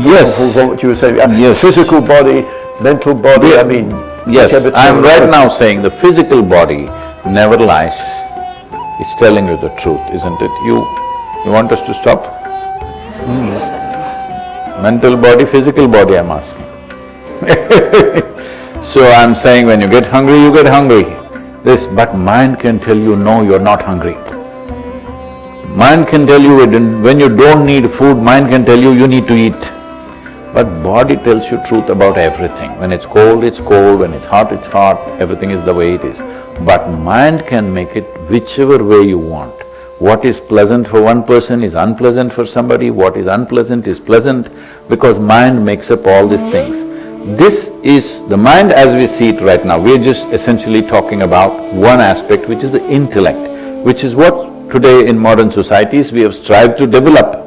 Yes. What you were saying, yes. Physical body, mental body, I mean… Yes, I'm right now saying the physical body never lies. It's telling you the truth, isn't it? You want us to stop? Mental body, physical body, I'm asking. So I'm saying when you get hungry, you get hungry. But mind can tell you, no, you're not hungry. Mind can tell you when you don't need food, mind can tell you, you need to eat. But body tells you truth about everything. When it's cold, when it's hot, everything is the way it is. But mind can make it whichever way you want. What is pleasant for one person is unpleasant for somebody, what is unpleasant is pleasant, because mind makes up all these things. This is the mind as we see it right now. We're just essentially talking about one aspect, which is the intellect, which is what today in modern societies we have strived to develop,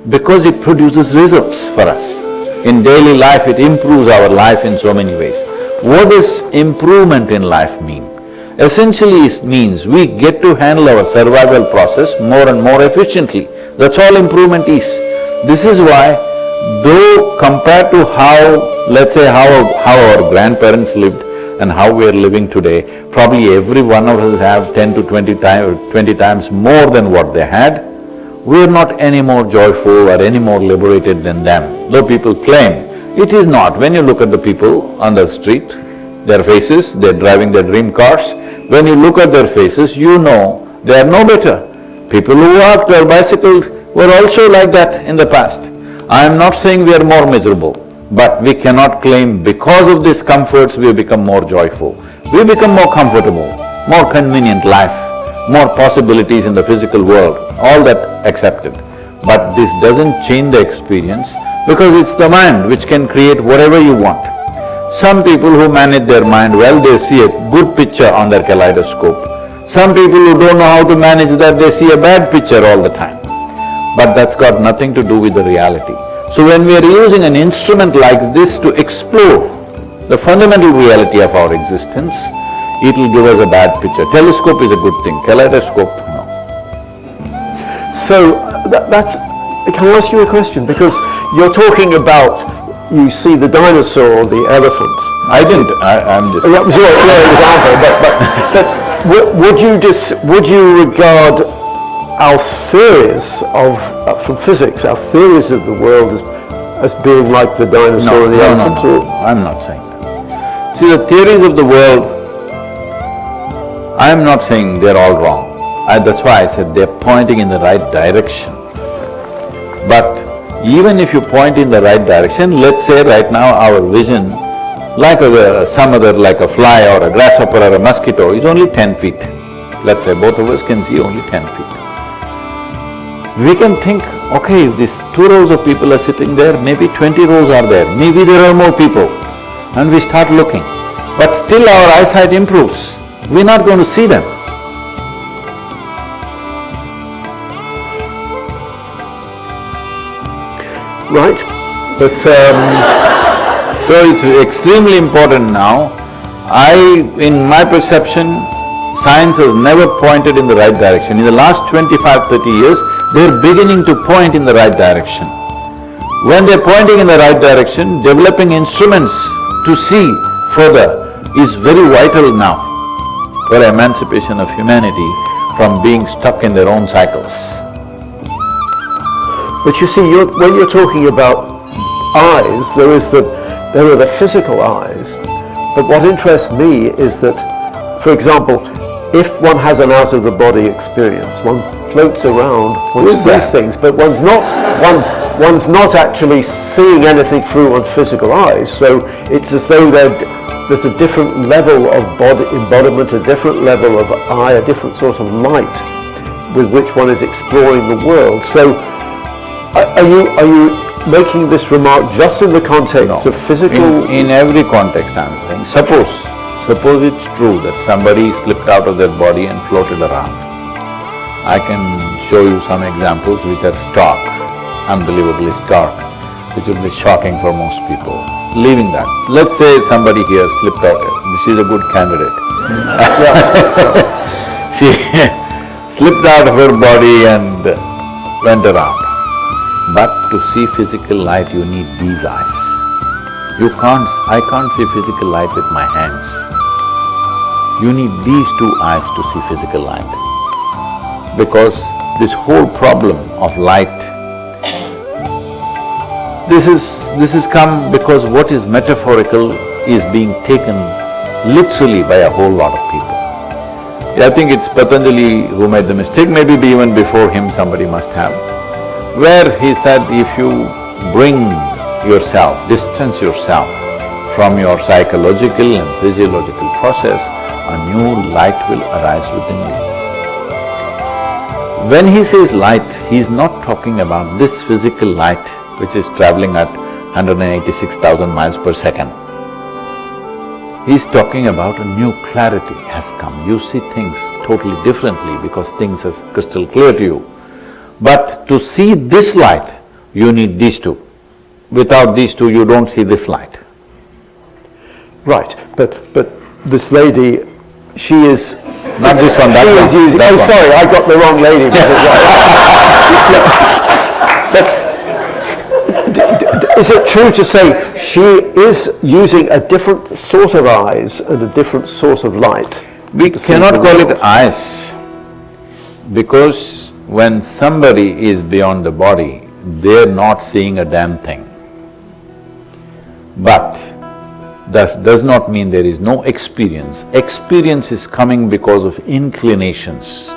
because it produces results for us. In daily life, it improves our life in so many ways. What does improvement in life mean? Essentially it means we get to handle our survival process more and more efficiently. That's all improvement is. This is why, though compared to how, let's say how our grandparents lived and how we are living today, probably every one of us have 10 to 20 times more than what they had, we are not any more joyful or any more liberated than them. Though people claim, it is not. When you look at the people on the street, their faces, they're driving their dream cars, when you look at their faces, you know they are no better. People who walked or bicycled were also like that in the past. I am not saying we are more miserable, but we cannot claim because of these comforts we have become more joyful. we become more comfortable, more convenient life, more possibilities in the physical world, all that accepted. But this doesn't change the experience because it's the mind which can create whatever you want. Some people who manage their mind well, they see a good picture on their kaleidoscope. Some people who don't know how to manage that, they see a bad picture all the time. But that's got nothing to do with the reality. So when we are using an instrument like this to explore the fundamental reality of our existence, it'll give us a bad picture. Telescope is a good thing, kaleidoscope, no. So that's… Can I ask you a question? Because you're talking about, you see the dinosaur or the elephant. I didn't, I'm just… That was your example, but would you regard our theories of, from physics, our theories of the world as being like the dinosaur or the elephant? No, I'm not saying that. See, the theories of the world, I'm not saying they're all wrong. That's why I said they're pointing in the right direction. But even if you point in the right direction, let's say right now our vision, like some other, like a fly or a grasshopper or a mosquito, is only 10 feet. Let's say both of us can see only 10 feet. We can think, okay, these 2 rows of people are sitting there, maybe 20 rows are there, maybe there are more people, and we start looking. But still our eyesight improves, we're not going to see them. Right, but So it's extremely important now. In my perception, science has never pointed in the right direction. In the last 25–30 years, they're beginning to point in the right direction. When they're pointing in the right direction, developing instruments to see further is very vital now for emancipation of humanity from being stuck in their own cycles. But you see, when you're talking about eyes, there are the physical eyes, but what interests me is that, for example, if one has an out-of-the-body experience, one floats around, one sees things, but one's not actually seeing anything through one's physical eyes, so it's as though there's a different level of body embodiment, a different level of eye, a different sort of light with which one is exploring the world. So are you making this remark just in the context of physical… In every context I'm saying, suppose it's true that somebody slipped out of their body and floated around. I can show you some examples which are stark, unbelievably stark, which will be shocking for most people. Leaving that, let's say somebody here slipped out, this is a good candidate. She slipped out of her body and went around. But to see physical light, you need these eyes. I can't see physical light with my hands. You need these 2 eyes to see physical light. Because this whole problem of light, this has come because what is metaphorical is being taken literally by a whole lot of people. I think it's Patanjali who made the mistake, maybe even before him somebody must have, where he said, if you bring yourself, distance yourself from your psychological and physiological process, a new light will arise within you. When he says light, he's not talking about this physical light which is traveling at 186,000 miles per second. He's talking about a new clarity has come. You see things totally differently because things are crystal clear to you. But to see this light, you need these 2. Without these 2, you don't see this light. Right, but this lady, she is… Not this one, that one. Using, that one. Sorry, I got the wrong lady. But is it true to say she is using a different sort of eyes and a different sort of light? We cannot call it eyes, because when somebody is beyond the body, they're not seeing a damn thing. But that does not mean there is no experience. Experience is coming because of inclinations,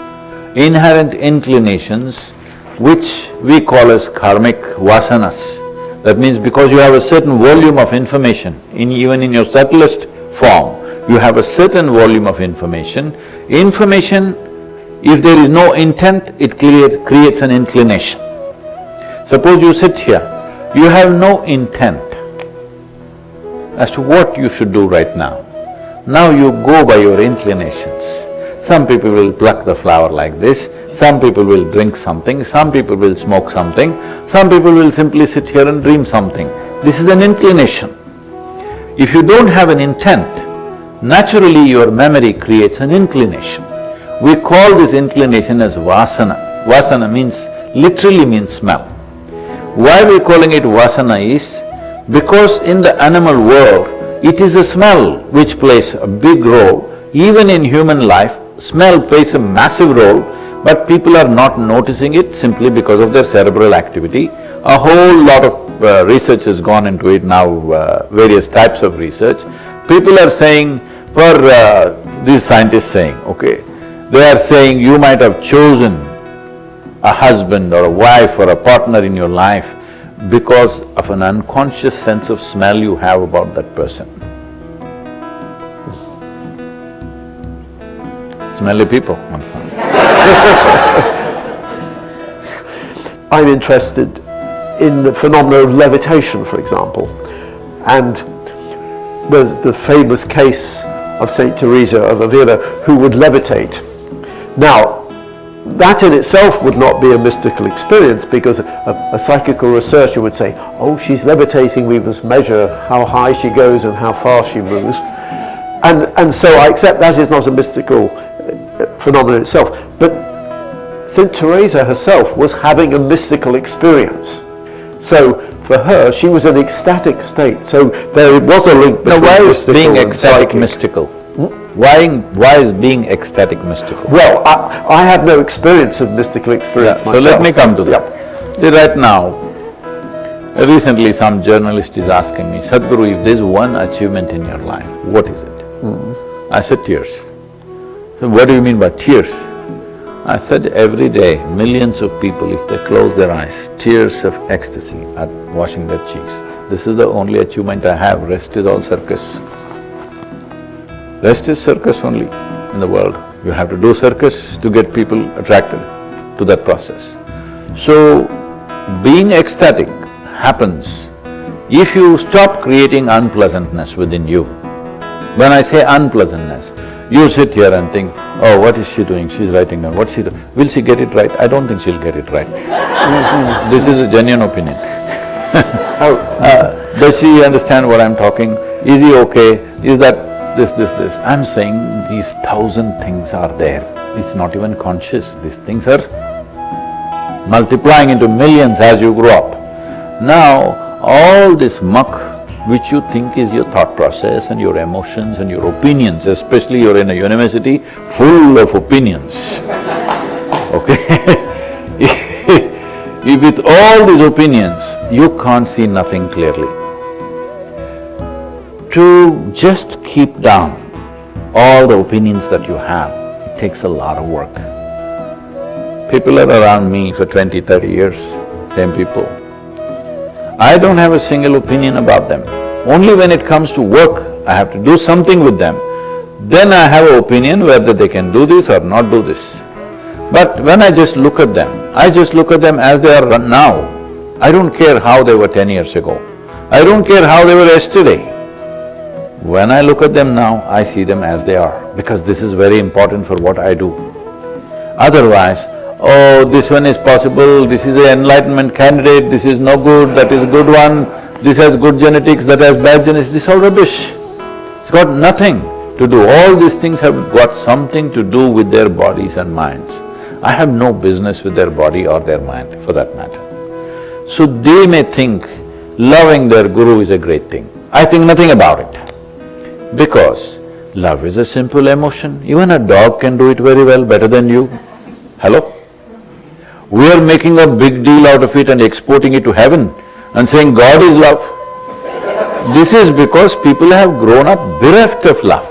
inherent inclinations which we call as karmic vasanas. That means because you have a certain volume of information, even in your subtlest form, You have a certain volume of information. Information, if there is no intent, it creates an inclination. Suppose you sit here, you have no intent as to what you should do right now. Now you go by your inclinations. Some people will pluck the flower like this, some people will drink something, some people will smoke something, some people will simply sit here and dream something. This is an inclination. If you don't have an intent, naturally your memory creates an inclination. We call this inclination as vasana. Vasana literally means smell. Why we're calling it vasana is because in the animal world, it is the smell which plays a big role. Even in human life, smell plays a massive role, but people are not noticing it simply because of their cerebral activity. A whole lot of research has gone into it now, various types of research. People are saying, these scientists saying, okay, they are saying you might have chosen a husband or a wife or a partner in your life because of an unconscious sense of smell you have about that person. Smelly people, I'm interested in the phenomena of levitation, for example, and there's the famous case of Saint Teresa of Avila who would levitate. Now, that in itself would not be a mystical experience because a psychical researcher would say, oh, she's levitating, we must measure how high she goes and how far she moves. And so I accept that is not a mystical phenomenon itself. But Saint Teresa herself was having a mystical experience. So for her, she was in an ecstatic state. So there was a link between why is mystical being and ecstatic psychic. mystical? Why is being ecstatic mystical? Well, I have no experience of mystical experience myself. So let me come to that. Yep. See, right now, recently some journalist is asking me, Sadhguru, if there's one achievement in your life, what is it? I said, tears. So what do you mean by tears? I said, every day, millions of people, if they close their eyes, tears of ecstasy are washing their cheeks. This is the only achievement I have, rest is all circus. Rest is circus only in the world. You have to do circus to get people attracted to that process. So, being ecstatic happens if you stop creating unpleasantness within you. When I say unpleasantness, you sit here and think, oh, what is she doing? She's writing down, what's she doing? Will she get it right? I don't think she'll get it right. This is a genuine opinion. Does she understand what I'm talking? Is he okay? Is that this? I'm saying these 1,000 things are there. It's not even conscious. These things are multiplying into millions as you grow up. Now, all this muck which you think is your thought process and your emotions and your opinions, especially you're in a university full of opinions, okay? If with all these opinions, you can't see nothing clearly. To just keep down all the opinions that you have, it takes a lot of work. People are around me for 20, 30 years, same people. I don't have a single opinion about them. Only when it comes to work, I have to do something with them. Then I have an opinion whether they can do this or not do this. But when I just look at them, I just look at them as they are now. I don't care how they were 10 years ago. I don't care how they were yesterday. When I look at them now, I see them as they are, because this is very important for what I do. Otherwise, oh, this one is possible, this is an enlightenment candidate, this is no good, that is a good one, this has good genetics, that has bad genetics, this is all rubbish. It's got nothing to do. All these things have got something to do with their bodies and minds. I have no business with their body or their mind, for that matter. So they may think loving their guru is a great thing. I think nothing about it, because love is a simple emotion. Even a dog can do it very well, better than you. Hello? We are making a big deal out of it and exporting it to heaven and saying God is love. This is because people have grown up bereft of love.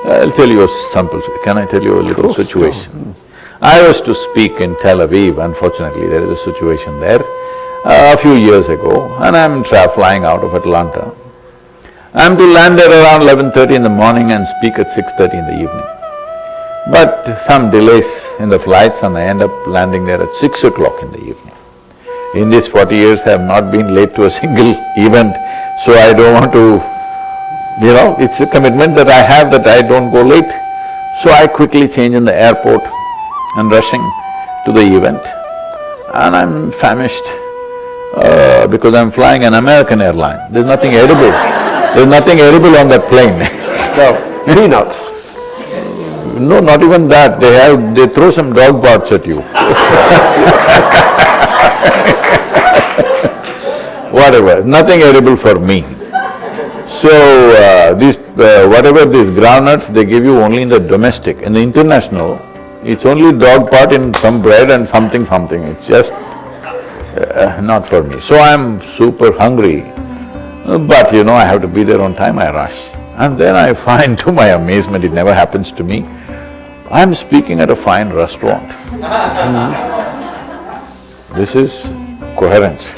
I'll tell you a sample, can I tell you a little situation? I was to speak in Tel Aviv, unfortunately there is a situation there, a few years ago, and I'm flying out of Atlanta. I'm to land there around 11:30 in the morning and speak at 6:30 in the evening. But some delays in the flights and I end up landing there at 6 o'clock in the evening. In these 40 years, I have not been late to a single event, so I don't want to… it's a commitment that I have that I don't go late. So I quickly change in the airport and rushing to the event. And I'm famished because I'm flying an American airline. There's nothing edible. There's nothing edible on that plane. No, peanuts. No, not even that. They throw some dog parts at you. Whatever, nothing edible for me. So, whatever these groundnuts, they give you only in the domestic. In the international, it's only dog part in some bread and something. It's just not for me. So I'm super hungry, but I have to be there on time, I rush. And then I find, to my amazement, it never happens to me, I'm speaking at a fine restaurant. This is coherence.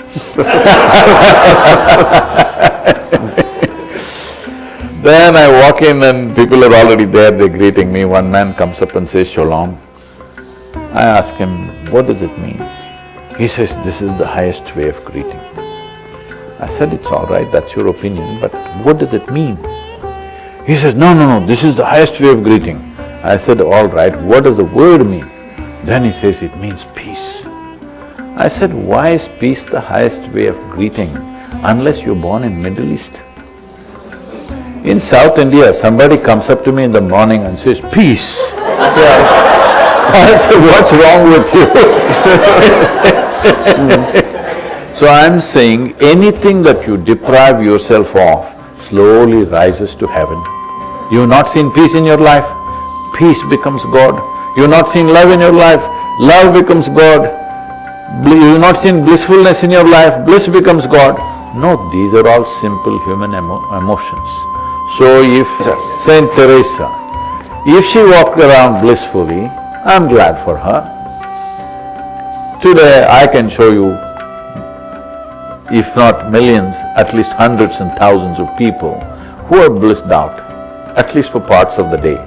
Then I walk in and people are already there, they're greeting me. One man comes up and says, "Shalom." I ask him, "What does it mean?" He says, "This is the highest way of greeting." I said, "It's all right, that's your opinion, but what does it mean?" He says, No, this is the highest way of greeting." I said, "All right, what does the word mean?" Then he says, "It means peace." I said, "Why is peace the highest way of greeting unless you're born in Middle East? In South India, somebody comes up to me in the morning and says, 'Peace.' I said, "What's wrong with you?" So I'm saying, anything that you deprive yourself of slowly rises to heaven. You've not seen peace in your life, peace becomes God. You've not seen love in your life, love becomes God. You've not seen blissfulness in your life, bliss becomes God. No, these are all simple human emotions. So if Saint Teresa, if she walked around blissfully, I'm glad for her. Today I can show you, if not millions, at least hundreds and thousands of people who are blissed out, at least for parts of the day.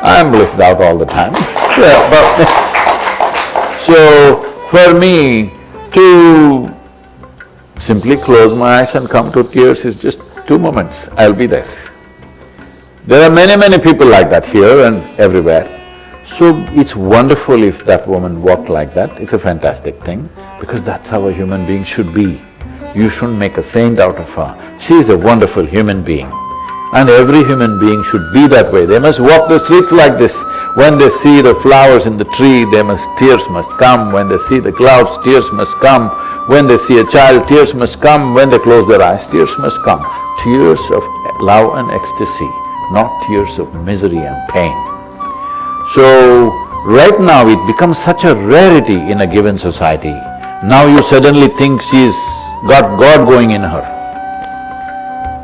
I am blissed out all the time. So for me to simply close my eyes and come to tears is just 2 moments, I'll be there. There are many people like that here and everywhere. So it's wonderful if that woman walked like that, it's a fantastic thing, because that's how a human being should be. You shouldn't make a saint out of her. She is a wonderful human being. And every human being should be that way. They must walk the streets like this. When they see the flowers in the tree, tears must come. When they see the clouds, tears must come. When they see a child, tears must come. When they close their eyes, tears must come. Tears of love and ecstasy, not tears of misery and pain. So, right now it becomes such a rarity in a given society. Now you suddenly think she's got God going in her.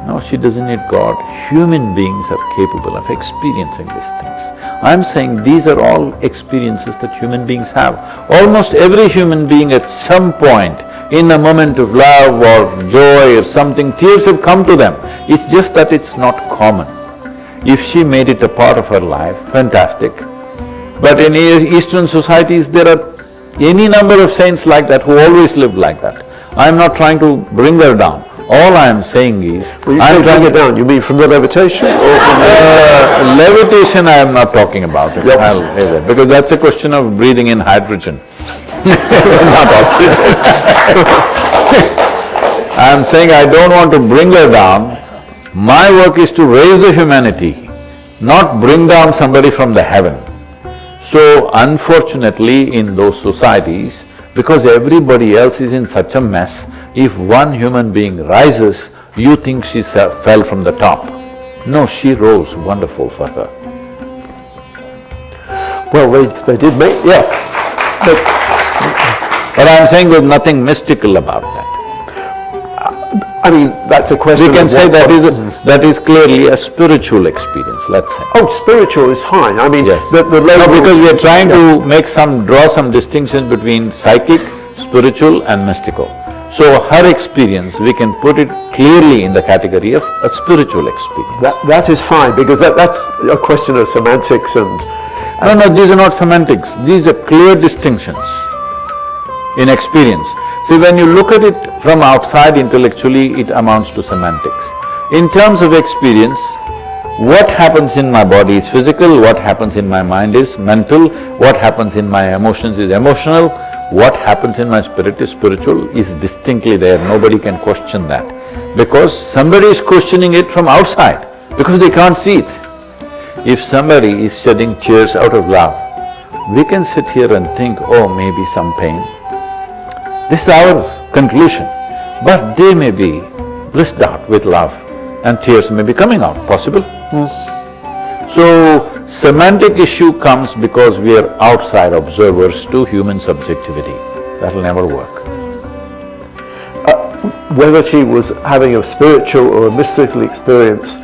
No, she doesn't need God. Human beings are capable of experiencing these things. I'm saying these are all experiences that human beings have. Almost every human being at some point, in a moment of love or joy or something, tears have come to them. It's just that it's not common. If she made it a part of her life, fantastic. But in Eastern societies, there are any number of saints like that who always lived like that. I'm not trying to bring her down. All I'm saying is… Well, you say bring it down, you mean from the levitation or from the… levitation I am not talking about, because that's a question of breathing in hydrogen, not oxygen. I'm saying I don't want to bring her down. My work is to raise the humanity, not bring down somebody from the heaven. So unfortunately in those societies, because everybody else is in such a mess, if one human being rises, you think she fell from the top. No, she rose, wonderful for her. Well, they did make… yeah. But I'm saying there's nothing mystical about that. I mean, that's a question… We can say that is clearly a spiritual experience, let's say. Oh, spiritual is fine, I mean, yes. the level… No, because we are trying to draw some distinction between psychic, spiritual and mystical. So her experience, we can put it clearly in the category of a spiritual experience. That is fine, because that's a question of semantics and… No, these are not semantics, these are clear distinctions in experience. See, when you look at it from outside intellectually, it amounts to semantics. In terms of experience, what happens in my body is physical, what happens in my mind is mental, what happens in my emotions is emotional, what happens in my spirit is spiritual, is distinctly there, nobody can question that. Because somebody is questioning it from outside, because they can't see it. If somebody is shedding tears out of love, we can sit here and think, oh, maybe some pain. This is our conclusion, but they may be blissed out with love and tears may be coming out, possible? So, semantic issue comes because we are outside observers to human subjectivity. That'll never work. Whether she was having a spiritual or a mystical experience,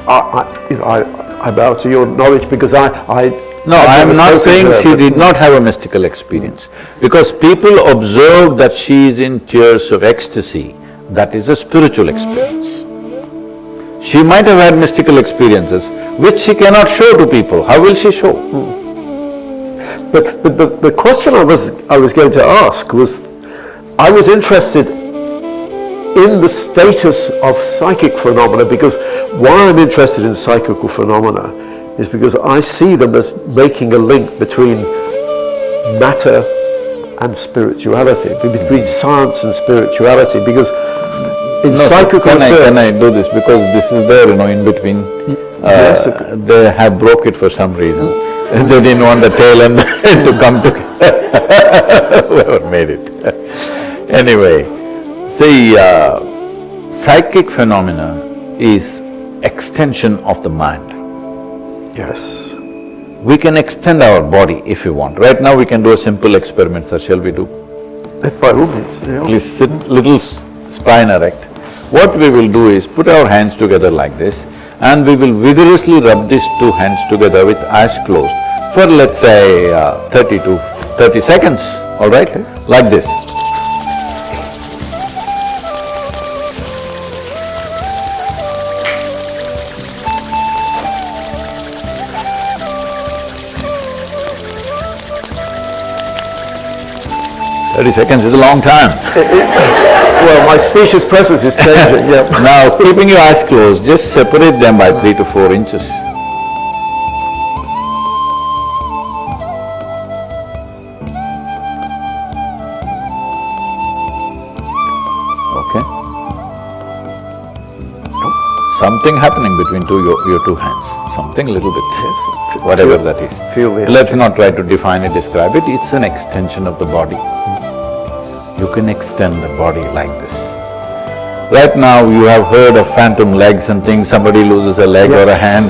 I bow to your knowledge, because No, I am not saying she did not have a mystical experience. Because people observe that she is in tears of ecstasy, that is a spiritual experience. She might have had mystical experiences, which she cannot show to people. How will she show? But the question I was going to ask was, I was interested in the status of psychic phenomena, because why I'm interested in psychical phenomena is because I see them as making a link between matter and spirituality, between science and spirituality, because in psychical can I do this, because this is there, in between. Yes. They have broke it for some reason. They didn't want the tail end to come together. Whoever made it. Anyway, see, psychic phenomena is extension of the mind. Yes. We can extend our body if we want. Right now we can do a simple experiment, sir, shall we do? By all means, yeah. Please sit little spine erect. What we will do is put our hands together like this, and we will vigorously rub these two hands together with eyes closed for, let's say, 30 seconds, all right? Okay. Like this. Seconds is a long time. Well, my species presence is changing, yeah. Now, keeping your eyes closed, just separate them by 3 to 4 inches. Okay? Something happening between your two hands, something little bit, yes, whatever that is. Let's not try to define it, describe it, it's an extension of the body. You can extend the body like this. Right now you have heard of phantom legs and things, somebody loses a leg or a hand.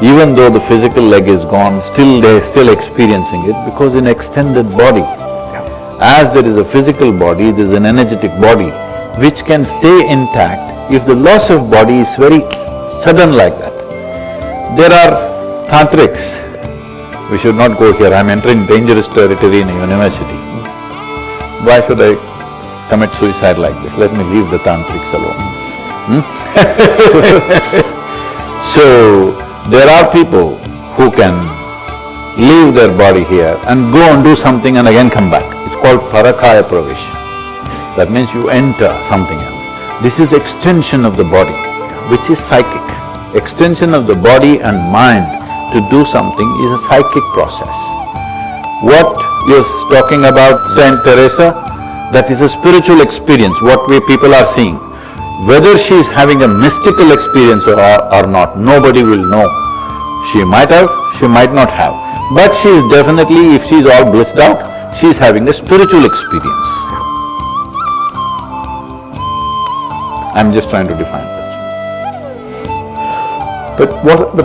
Even though the physical leg is gone, they're still experiencing it because in extended body. As there is a physical body, there is an energetic body which can stay intact if the loss of body is very sudden like that. There are tantrics, we should not go here, I'm entering dangerous territory in a university. Why should I commit suicide like this? Let me leave the tantrics alone. So, there are people who can leave their body here and go and do something and again come back. It's called parakaya pravesh. That means you enter something else. This is extension of the body, which is psychic. Extension of the body and mind to do something is a psychic process. What you're talking about Saint Teresa, that is a spiritual experience, what we people are seeing. Whether she is having a mystical experience or not, nobody will know. She might have, she might not have. But she is definitely, if she is all blissed out, she is having a spiritual experience. I'm just trying to define that. But what the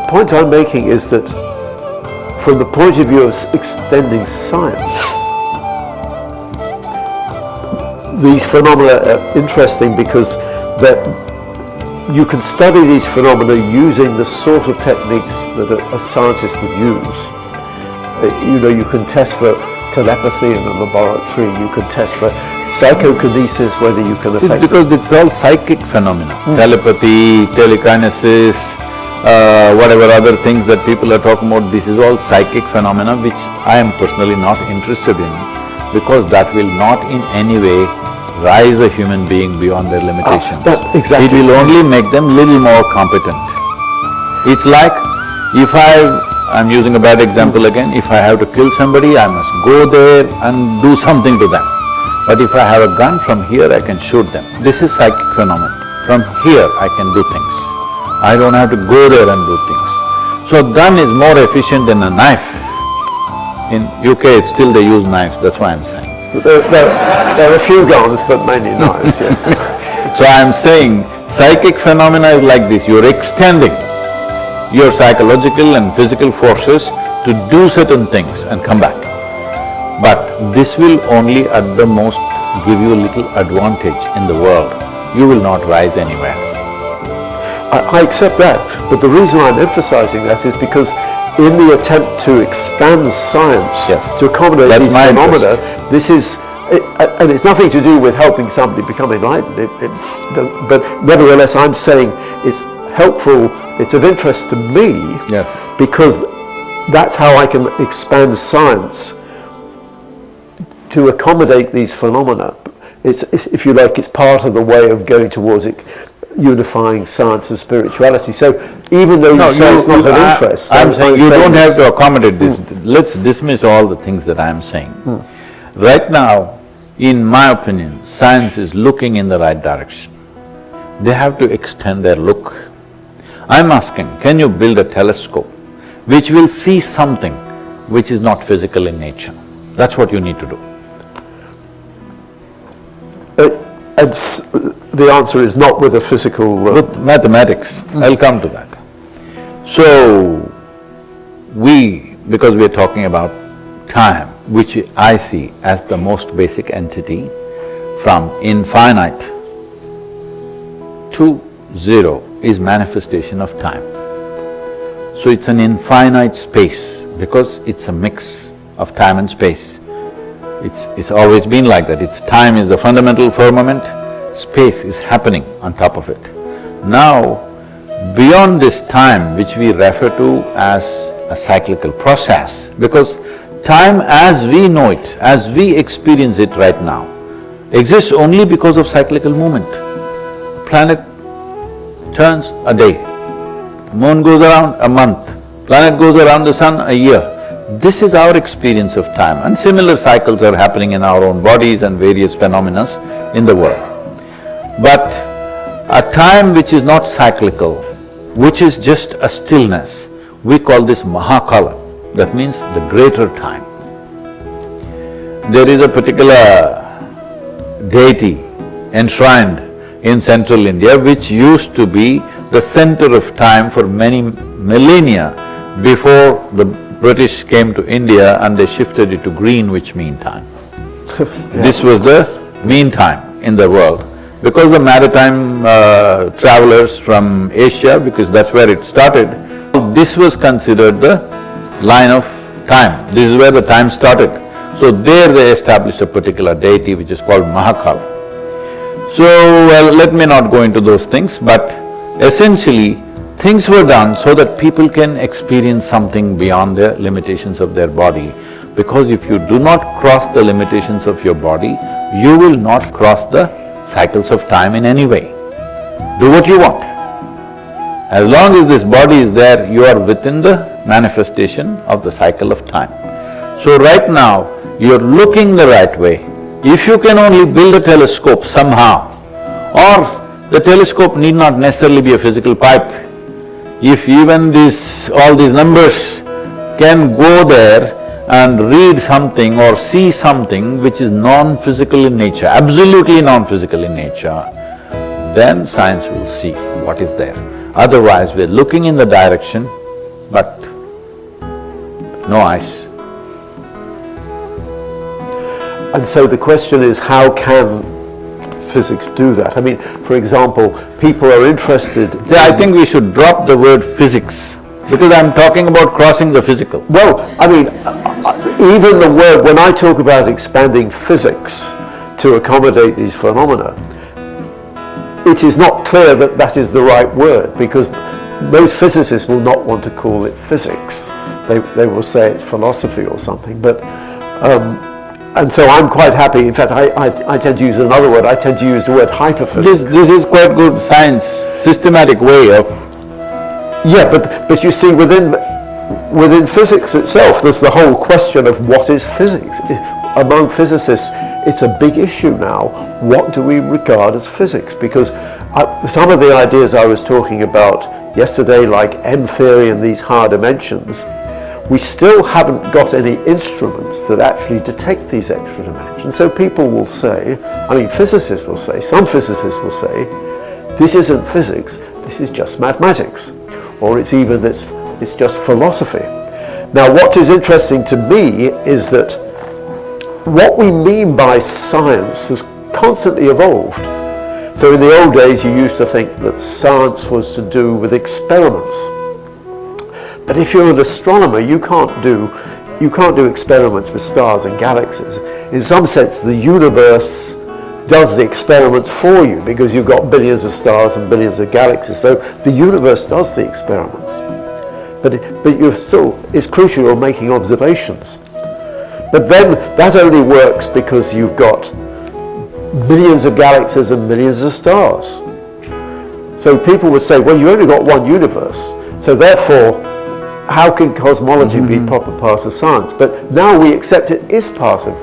point I'm making is that from the point of view of extending science, these phenomena are interesting because that you can study these phenomena using the sort of techniques that a scientist would use. You can test for telepathy in a laboratory, you can test for psychokinesis, whether you can affect it. Because it's all psychic phenomena. Telepathy, telekinesis, whatever other things that people are talking about, this is all psychic phenomena which I am personally not interested in, because that will not in any way rise a human being beyond their limitations. Exactly. It will only make them little more competent. It's like if I'm using a bad example again, if I have to kill somebody, I must go there and do something to them. But if I have a gun, from here I can shoot them. This is psychic phenomenon. From here I can do things. I don't have to go there and do things. So gun is more efficient than a knife. In UK still they use knives, that's why I'm saying. There are a few guns, but mainly knives, yes. So I'm saying psychic phenomena is like this, you're extending your psychological and physical forces to do certain things and come back. But this will only at the most give you a little advantage in the world. You will not rise anywhere. I accept that, but the reason I'm emphasizing that is because in the attempt to expand science, Yes. to accommodate That's these my phenomena, interest. this is… and it's nothing to do with helping somebody become enlightened, but nevertheless I'm saying it's helpful, it's of interest to me, Yes. because that's how I can expand science to accommodate these phenomena. It's, if you like, it's part of the way of going towards it, unifying science and spirituality. So even though you say it's not of interest… I'm saying you don't have to accommodate this. Let's dismiss all the things that I'm saying. Right now, in my opinion, science is looking in the right direction. They have to extend their look. I'm asking, can you build a telescope which will see something which is not physical in nature? That's what you need to do. The answer is not with a physical… With mathematics, I'll come to that. So, because we're talking about time, which I see as the most basic entity, from infinite to zero is manifestation of time. So it's an infinite space because it's a mix of time and space. It's always been like that. Time is the fundamental firmament, space is happening on top of it. Now, beyond this time, which we refer to as a cyclical process, because time as we know it, as we experience it right now, exists only because of cyclical movement. Planet turns a day, moon goes around a month, planet goes around the sun a year. This is our experience of time, and similar cycles are happening in our own bodies and various phenomena in the world. But a time which is not cyclical, which is just a stillness, we call this Mahakala, that means the greater time. There is a particular deity enshrined in central India which used to be the center of time for many millennia before the British came to India and they shifted it to green, which mean time. This was the mean time in the world. Because the maritime travelers from Asia, because that's where it started, this was considered the line of time. This is where the time started. So there they established a particular deity which is called Mahakala. So, well, let me not go into those things, but essentially things were done so that people can experience something beyond the limitations of their body. Because if you do not cross the limitations of your body, you will not cross the cycles of time in any way. Do what you want. As long as this body is there, you are within the manifestation of the cycle of time. So right now, you're looking the right way. If you can only build a telescope somehow, or the telescope need not necessarily be a physical pipe, if even all these numbers can go there and read something or see something which is non-physical in nature, absolutely non-physical in nature, then science will see what is there. Otherwise, we're looking in the direction, but no eyes. And so the question is, how can physics do that? I mean, for example, people are interested… I think we should drop the word physics, because I'm talking about crossing the physical. Well, I mean, even the word… when I talk about expanding physics, to accommodate these phenomena, it is not clear that that is the right word, because most physicists will not want to call it physics. They will say it's philosophy or something. But and so I'm quite happy. In fact, I tend to use another word. I tend to use the word hyperphysics. This is quite good science, systematic way of... Yeah, but you see, within physics itself, there's the whole question of what is physics. Among physicists, it's a big issue now. What do we regard as physics? Because some of the ideas I was talking about yesterday, like M theory and these higher dimensions, we still haven't got any instruments that actually detect these extra dimensions. So people will say, physicists will say, some physicists will say, this isn't physics, this is just mathematics. Or it's just philosophy. Now, what is interesting to me is that what we mean by science has constantly evolved. So in the old days, you used to think that science was to do with experiments. But if you're an astronomer, you can't do experiments with stars and galaxies. In some sense, the universe does the experiments for you, because you've got billions of stars and billions of galaxies. So the universe does the experiments. But it's crucial you're making observations. But then that only works because you've got millions of galaxies and millions of stars. So people would say, well, you only got one universe, so therefore, how can cosmology be a proper part of science? But now we accept it is part of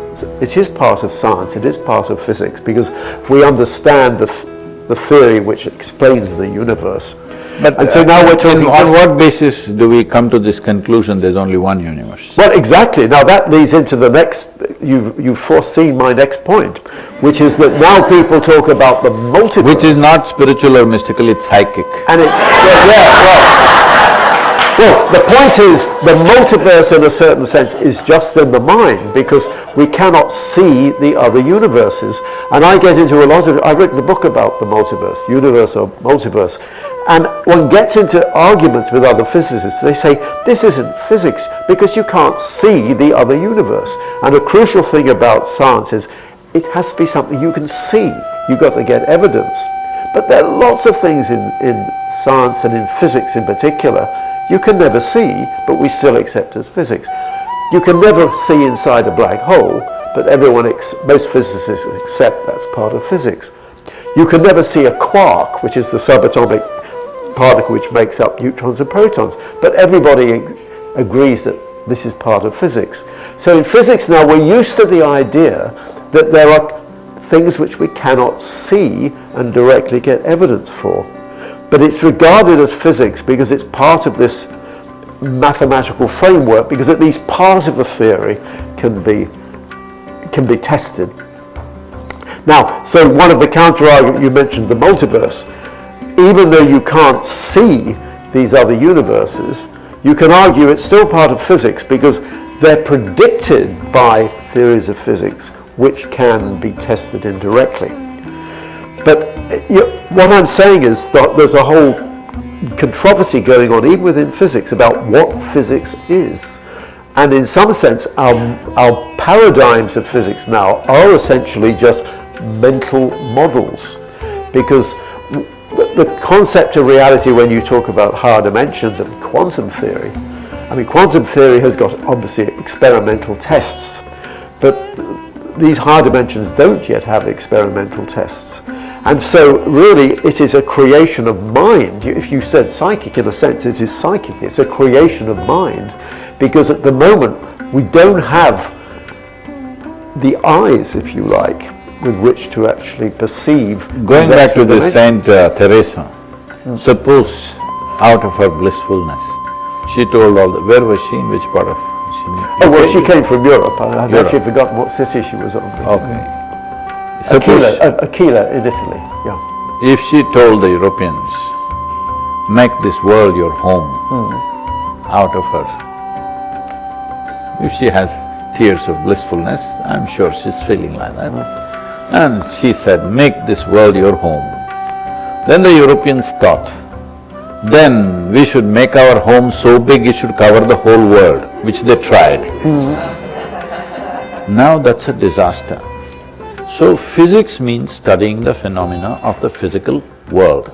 science, it is part of physics, because we understand the theory which explains the universe. And so now we're talking... On what basis do we come to this conclusion there's only one universe? Well, exactly. Now that leads into the next... You've foreseen my next point, which is that now people talk about the multiverse. Which is not spiritual or mystical, it's psychic. And it's... Well, the point is, the multiverse in a certain sense is just in the mind, because we cannot see the other universes. And I get into I've written a book about the multiverse, universe or multiverse, and one gets into arguments with other physicists. They say, this isn't physics, because you can't see the other universe. And a crucial thing about science is, it has to be something you can see. You've got to get evidence. But there are lots of things in science and in physics in particular you can never see, but we still accept as physics. You can never see inside a black hole, but most physicists accept that's part of physics. You can never see a quark, which is the subatomic particle which makes up neutrons and protons, but everybody agrees that this is part of physics. So in physics now, we're used to the idea that there are things which we cannot see and directly get evidence for. But it's regarded as physics because it's part of this mathematical framework, because at least part of the theory can be tested. Now, so one of the counter-arguments, you mentioned the multiverse. Even though you can't see these other universes, you can argue it's still part of physics because they're predicted by theories of physics which can be tested indirectly. But what I'm saying is that there's a whole controversy going on even within physics about what physics is. And in some sense, our paradigms of physics now are essentially just mental models, because the concept of reality, when you talk about higher dimensions and quantum theory, quantum theory has got obviously experimental tests, but these higher dimensions don't yet have experimental tests. And so really it is a creation of mind. If you said psychic, in a sense it is psychic, it's a creation of mind, because at the moment we don't have the eyes, if you like, with which to actually perceive. Going back to the Saint Teresa, suppose out of her blissfulness, she told where was she, in which part of she came from Europe. I've actually forgotten what city she was on. Okay. Aquila in Italy, yeah. If she told the Europeans, make this world your home, out of her, if she has tears of blissfulness, I'm sure she's feeling like that. And she said, make this world your home. Then the Europeans thought, then we should make our home so big it should cover the whole world, which they tried. Now that's a disaster. So physics means studying the phenomena of the physical world.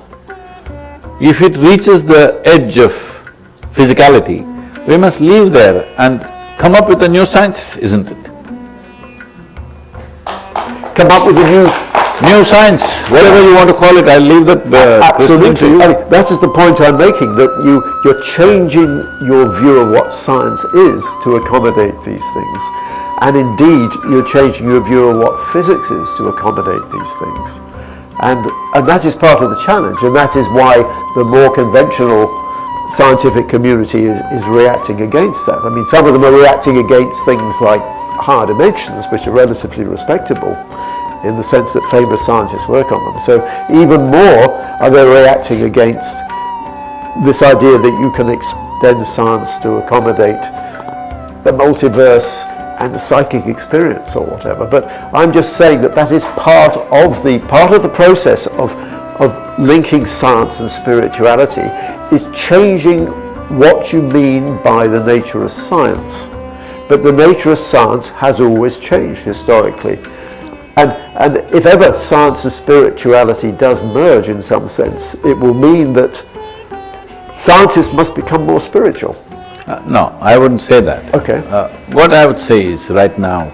If it reaches the edge of physicality, we must leave there and come up with a new science, isn't it? Come up with a New science, whatever you want to call it, I'll leave that absolutely to you. I mean, that is the point I'm making, that you're changing your view of what science is to accommodate these things. And indeed, you're changing your view of what physics is to accommodate these things. And that is part of the challenge, and that is why the more conventional scientific community is reacting against that. I mean, some of them are reacting against things like higher dimensions, which are relatively respectable in the sense that famous scientists work on them. So even more are they reacting against this idea that you can extend science to accommodate the multiverse and the psychic experience or whatever. But I'm just saying that is part of the process of linking science and spirituality, is changing what you mean by the nature of science. But the nature of science has always changed historically. And if ever science and spirituality does merge in some sense, it will mean that scientists must become more spiritual. No, I wouldn't say that. Okay. What I would say is, right now,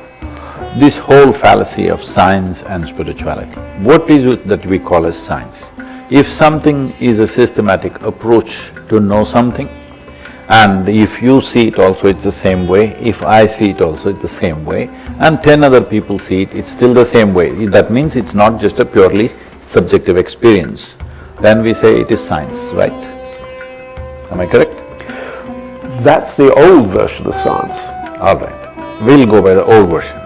this whole fallacy of science and spirituality, what is it that we call as science? If something is a systematic approach to know something, and if you see it also, it's the same way, if I see it also, it's the same way, and 10 other people see it, it's still the same way. That means it's not just a purely subjective experience. Then we say it is science, right? Am I correct? That's the old version of science. All right, we'll go by the old version.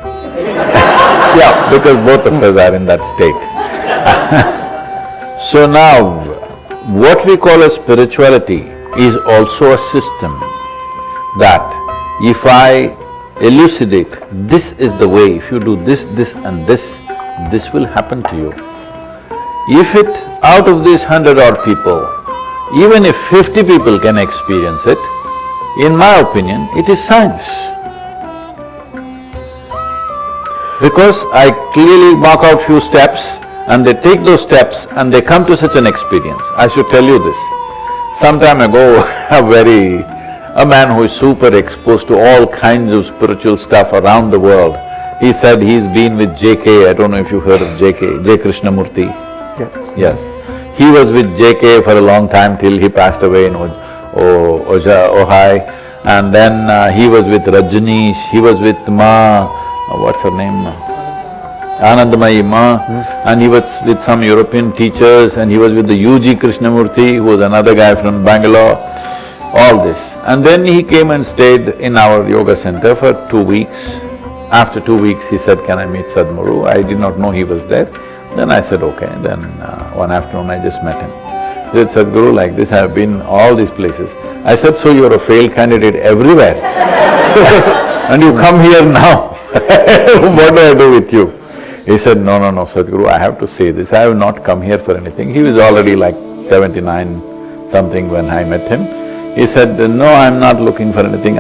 Yeah, because both of us are in that state. So now, what we call as spirituality is also a system that if I elucidate, this is the way, if you do this, this and this will happen to you. If it, out of these 100-odd people, even if 50 people can experience it, in my opinion, it is science. Because I clearly mark out few steps and they take those steps and they come to such an experience. I should tell you this. Some time ago, a man who is super exposed to all kinds of spiritual stuff around the world, he said he's been with JK, I don't know if you've heard of JK, J. Krishnamurti. Yeah. Yes. He was with JK for a long time till he passed away in Ojai, and then he was with Rajneesh, he was with what's her name now? Anandamayi Ma, and he was with some European teachers, and he was with the UG Krishnamurti, who was another guy from Bangalore, all this. And then he came and stayed in our yoga center for 2 weeks. After 2 weeks, he said, "Can I meet Sadhguru?" I did not know he was there. Then I said, okay. Then one afternoon I just met him. He said, "Sadhguru, like this, I have been all these places." I said, "So you're a failed candidate everywhere and you come here now, what do I do with you?" He said, no, Sadhguru, I have to say this, I have not come here for anything." He was already like 79 something when I met him. He said, "No, I'm not looking for anything,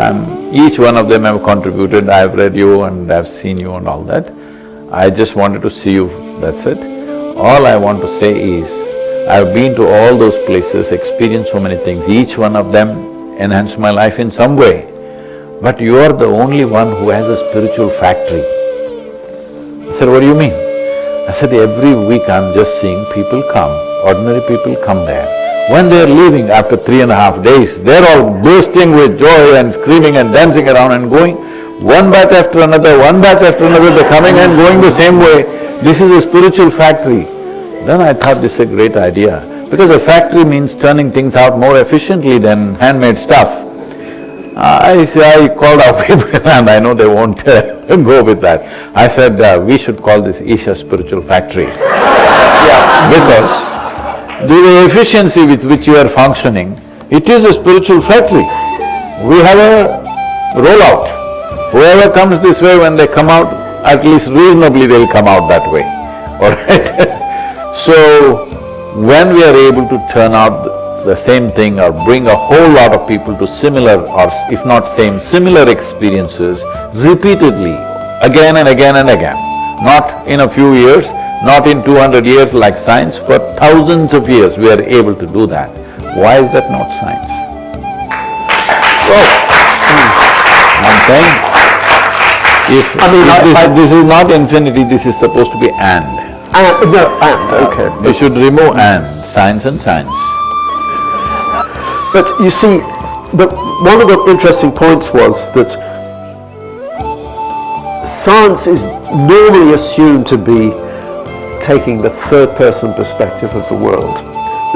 each one of them have contributed, I've read you and I've seen you and all that. I just wanted to see you, that's it. All I want to say is, I've been to all those places, experienced so many things, each one of them enhanced my life in some way. But you are the only one who has a spiritual factory." I said, "What do you mean?" I said, "Every week I'm just seeing people come, ordinary people come there. When they're leaving after 3.5 days, they're all bursting with joy and screaming and dancing around and going, one batch after another, they're coming and going the same way. This is a spiritual factory." Then I thought this is a great idea, because a factory means turning things out more efficiently than handmade stuff. I called our people and I know they won't go with that. I said, we should call this Isha Spiritual Factory. Yeah, because the efficiency with which you are functioning, it is a spiritual factory. We have a rollout. Whoever comes this way, when they come out, at least reasonably they'll come out that way, all right? So, when we are able to turn out the same thing or bring a whole lot of people to similar or if not same, similar experiences repeatedly, again and again and again, Not in a few years, not in 200 years like science, for thousands of years we are able to do that. Why is that not science? I'm saying, this is not infinity, this is supposed to be and. Okay. You should remove and, science and science. But you see, one of the interesting points was that science is normally assumed to be taking the third-person perspective of the world.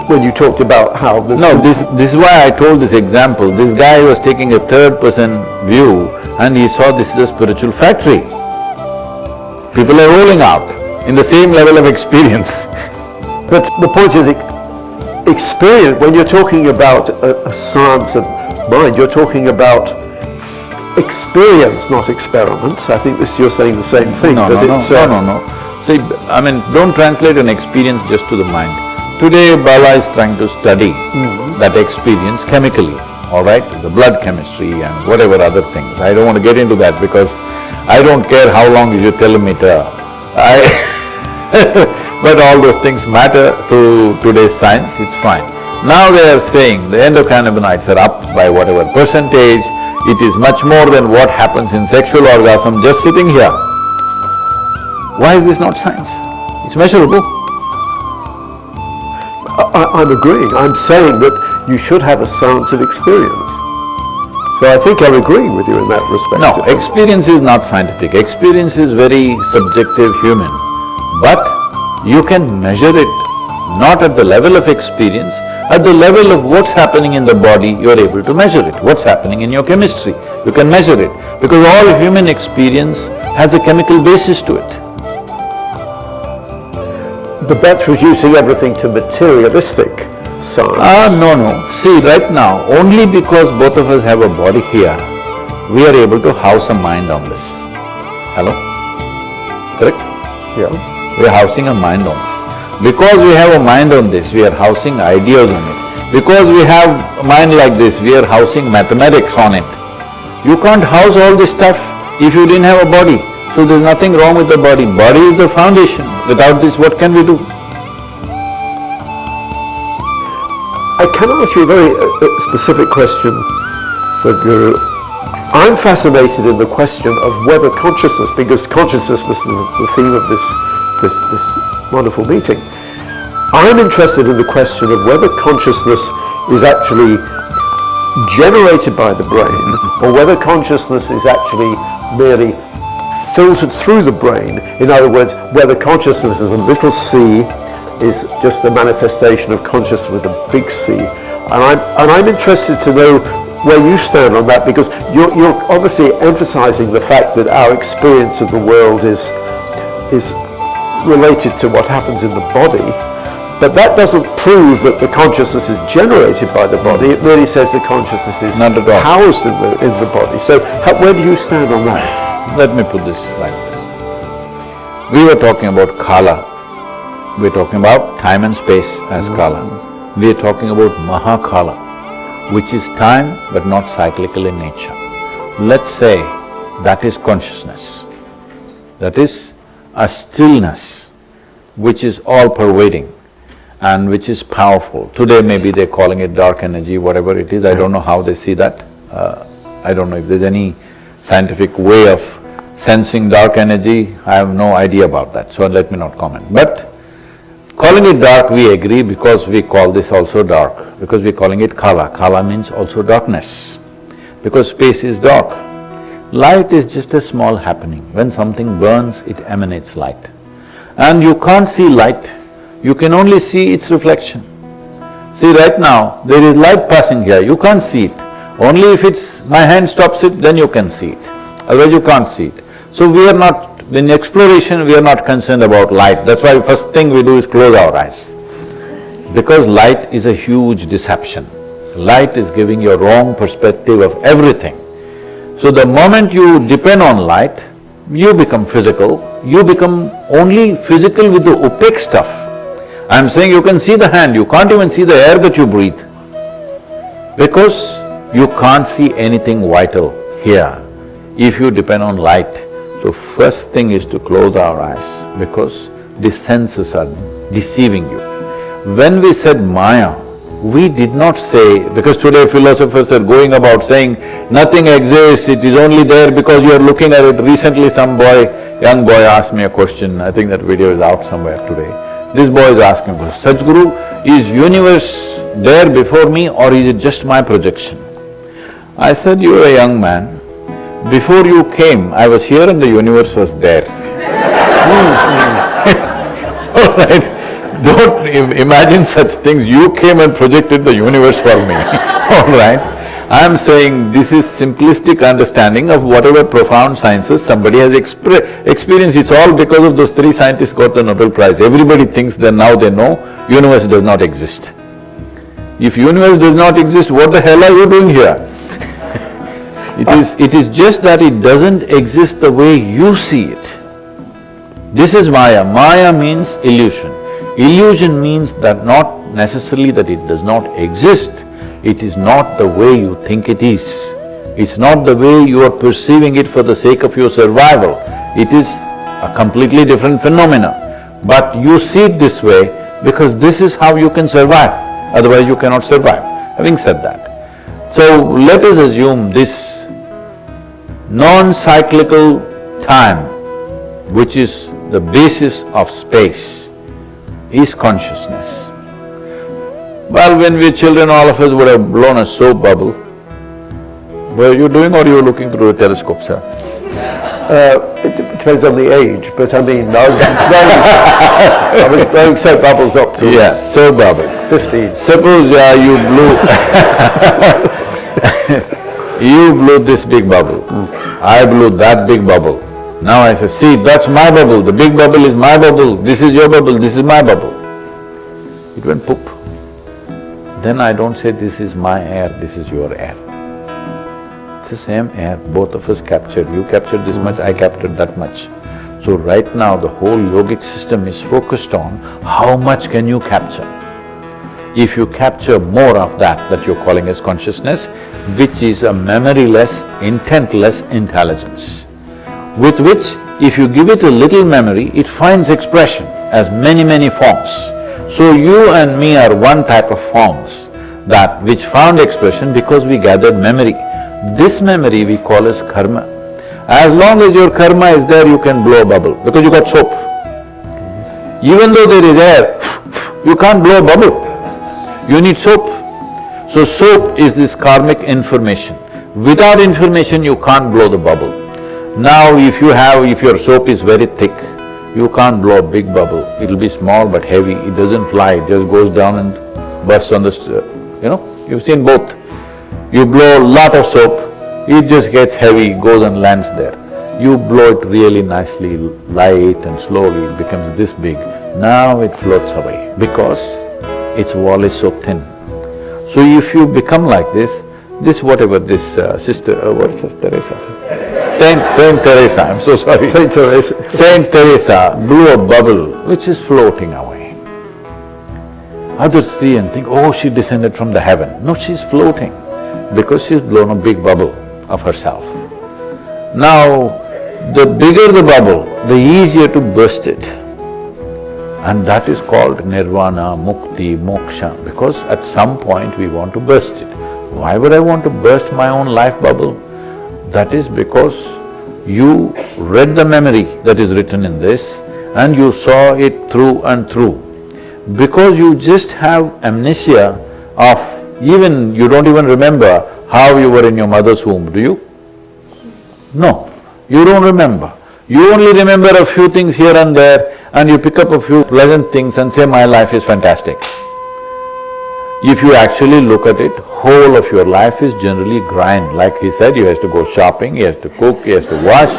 When you talked about how this… No, this is why I told this example. This guy was taking a third-person view and he saw this is a spiritual factory. People are rolling out in the same level of experience. But the point is, experience, when you're talking about a science of mind, you're talking about experience, not experiment. I think you're saying the same thing. No. See, I mean, don't translate an experience just to the mind. Today, Bala is trying to study that experience chemically, all right? The blood chemistry and whatever other things. I don't want to get into that because I don't care how long is your telemeter. But all those things matter to today's science, it's fine. Now they are saying the endocannabinoids are up by whatever percentage, it is much more than what happens in sexual orgasm just sitting here. Why is this not science? It's measurable. I'm agreeing. I'm saying that you should have a science of experience. So I think I'm agreeing with you in that respect. No, experience is not scientific. Experience is very subjective, human. But you can measure it, not at the level of experience, at the level of what's happening in the body, you are able to measure it. What's happening in your chemistry, you can measure it. Because all human experience has a chemical basis to it. But that's reducing everything to materialistic science. No. See, right now, only because both of us have a body here, we are able to house a mind on this. Hello? Correct? Yeah. We are housing a mind on this. Because we have a mind on this, we are housing ideas on it. Because we have a mind like this, we are housing mathematics on it. You can't house all this stuff if you didn't have a body. So there's nothing wrong with the body. Body is the foundation. Without this, what can we do? I can ask you a very specific question, Sadhguru. I'm fascinated in the question of whether consciousness, because consciousness was the theme of this wonderful meeting. I'm interested in the question of whether consciousness is actually generated by the brain or whether consciousness is actually merely filtered through the brain. In other words, whether consciousness as a little c is just a manifestation of consciousness with a big C. And I'm interested to know where you stand on that, because you're obviously emphasizing the fact that our experience of the world is related to what happens in the body, but that doesn't prove that the consciousness is generated by the body. It merely says the consciousness is housed in the body. So where do you stand on that? Let me put this like this. We were talking about Kala. We're talking about time and space as Kala. We are talking about Mahakala, which is time but not cyclical in nature. Let's say that is consciousness. That is a stillness which is all-pervading and which is powerful. Today maybe they're calling it dark energy, whatever it is, I don't know how they see that. I don't know if there's any scientific way of sensing dark energy, I have no idea about that, so let me not comment. But calling it dark, we agree, because we call this also dark, because we're calling it Kala. Kala means also darkness, because space is dark. Light is just a small happening. When something burns, it emanates light. And you can't see light, you can only see its reflection. See, right now, there is light passing here, you can't see it. Only if my hand stops it, then you can see it, otherwise you can't see it. So we are not, in exploration, we are not concerned about light. That's why first thing we do is close our eyes. Because light is a huge deception. Light is giving you a wrong perspective of everything. So the moment you depend on light, you become physical, you become only physical with the opaque stuff. I'm saying you can see the hand, you can't even see the air that you breathe, because you can't see anything vital here if you depend on light. So first thing is to close our eyes because the senses are deceiving you. When we said Maya, we did not say… because today philosophers are going about saying nothing exists, it is only there because you are looking at it. Recently young boy asked me a question, I think that video is out somewhere today. This boy is asking, Sadhguru, is universe there before me or is it just my projection? I said, you are a young man, before you came, I was here and the universe was there. All right, don't imagine such things, you came and projected the universe for me, all right? I'm saying this is simplistic understanding of whatever profound sciences somebody has experienced. It's all because of those three scientists got the Nobel Prize. Everybody thinks that now they know universe does not exist. If universe does not exist, what the hell are you doing here? It is just that it doesn't exist the way you see it. This is Maya. Maya means illusion. Illusion means that not necessarily that it does not exist, it is not the way you think it is. It's not the way you are perceiving it for the sake of your survival. It is a completely different phenomena. But you see it this way because this is how you can survive, otherwise you cannot survive. Having said that, so let us assume this non-cyclical time, which is the basis of space, is consciousness. Well, when we were children, all of us would have blown a soap bubble. Were you doing or you were looking through a telescope, sir? It depends on the age, but I mean, I was blowing soap bubbles up to… Yeah, soap bubbles. 15. Suppose you blew… you blew this big bubble, I blew that big bubble. Now I say, see, that's my bubble, the big bubble is my bubble, this is your bubble, this is my bubble. It went poop. Then I don't say this is my air, this is your air. It's the same air, both of us captured, you captured this much, I captured that much. So right now the whole yogic system is focused on how much can you capture. If you capture more of that you're calling as consciousness, which is a memoryless, intentless intelligence, with which if you give it a little memory, it finds expression as many forms. So you and me are one type of forms that which found expression because we gathered memory. This memory we call as karma. As long as your karma is there, you can blow a bubble because you got soap. Even though there is air, you can't blow a bubble, you need soap. So soap is this karmic information. Without information, you can't blow the bubble. Now if your soap is very thick, you can't blow a big bubble. It'll be small but heavy, it doesn't fly, it just goes down and bursts on the… you've seen both. You blow a lot of soap, it just gets heavy, goes and lands there. You blow it really nicely, light and slowly, it becomes this big. Now it floats away because its wall is so thin. So if you become like this sister… what is this, Teresa? Saint Teresa, I'm so sorry. Saint Teresa. Saint Teresa blew a bubble which is floating away. Others see and think, oh, she descended from the heaven. No, she's floating because she's blown a big bubble of herself. Now, the bigger the bubble, the easier to burst it. And that is called nirvana, mukti, moksha, because at some point we want to burst it. Why would I want to burst my own life bubble? That is because you read the memory that is written in this and you saw it through and through. Because you just have amnesia of… even you don't even remember how you were in your mother's womb, do you? No, you don't remember. You only remember a few things here and there and you pick up a few pleasant things and say, my life is fantastic. If you actually look at it, whole of your life is generally grind. Like he said, he has to go shopping, he has to cook, he has to wash.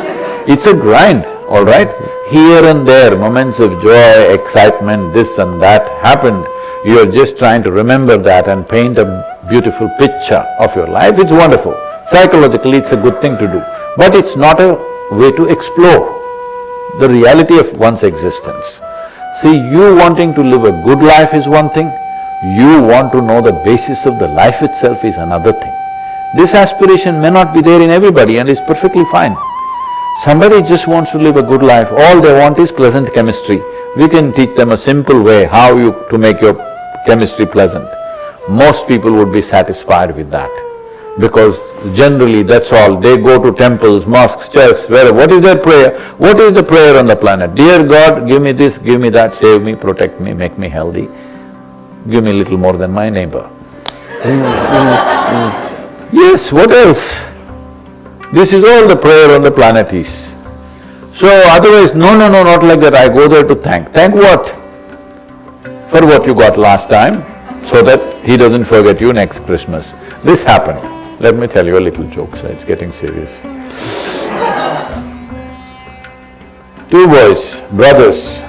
It's a grind, all right? Here and there, moments of joy, excitement, this and that happened. You are just trying to remember that and paint a beautiful picture of your life. It's wonderful. Psychologically, it's a good thing to do. But it's not a way to explore the reality of one's existence. See, you wanting to live a good life is one thing, you want to know the basis of the life itself is another thing. This aspiration may not be there in everybody and is perfectly fine. Somebody just wants to live a good life, all they want is pleasant chemistry. We can teach them a simple way to make your chemistry pleasant. Most people would be satisfied with that, because generally that's all. They go to temples, mosques, churches, wherever. What is their prayer? What is the prayer on the planet? Dear God, give me this, give me that, save me, protect me, make me healthy. Give me a little more than my neighbor. Yes, what else? This is all the prayer on the planet is. So otherwise, no, not like that, I go there to thank. Thank what? For what you got last time, so that he doesn't forget you next Christmas. This happened. Let me tell you a little joke, so it's getting serious. Two boys, brothers,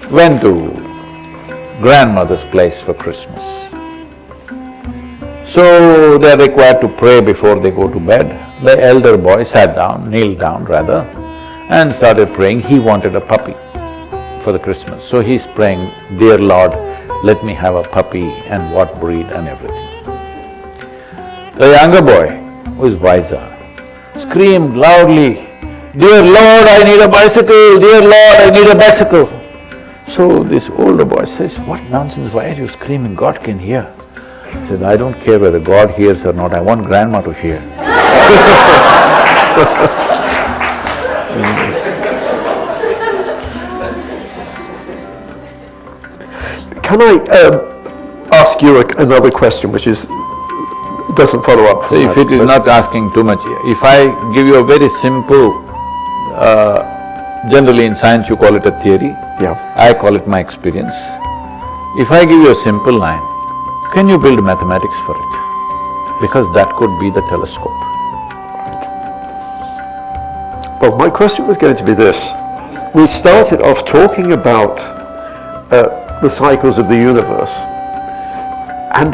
went to grandmother's place for Christmas. So they are required to pray before they go to bed. The elder boy sat down, kneeled down rather, and started praying. He wanted a puppy for the Christmas. So he's praying, Dear Lord, let me have a puppy, and what breed and everything. The younger boy, who is wiser, screamed loudly, Dear Lord, I need a bicycle, dear Lord, I need a bicycle. So this older boy says, what nonsense, why are you screaming? God can hear. He said, I don't care whether God hears or not, I want grandma to hear. Can I ask you another question, which doesn't follow up from So if it is not asking too much, if I give you a very simple, generally in science you call it a theory, I call it my experience. If I give you a simple line, can you build mathematics for it? Because that could be the telescope. Well, my question was going to be this. We started off talking about the cycles of the universe, and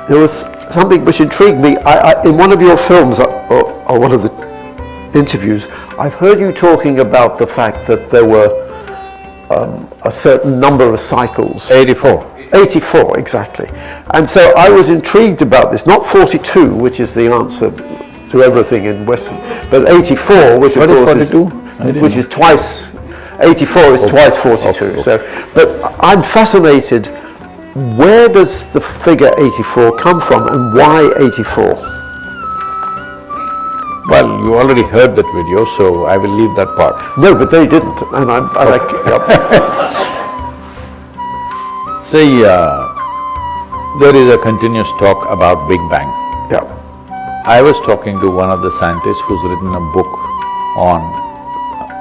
there was something which intrigued me. In one of your films, or one of the interviews, I've heard you talking about the fact that there were a certain number of cycles. 84. 84, exactly. And so I was intrigued about this, not 42, which is the answer to everything in Western, but 84, which of course is 42? Which is twice, 84 is twice 42. Okay. So, but I'm fascinated, where does the figure 84 come from, and why 84? Well, you already heard that video, so I will leave that part. No, but they didn't, and I like it. See, there is a continuous talk about Big Bang. Yeah. I was talking to one of the scientists who's written a book on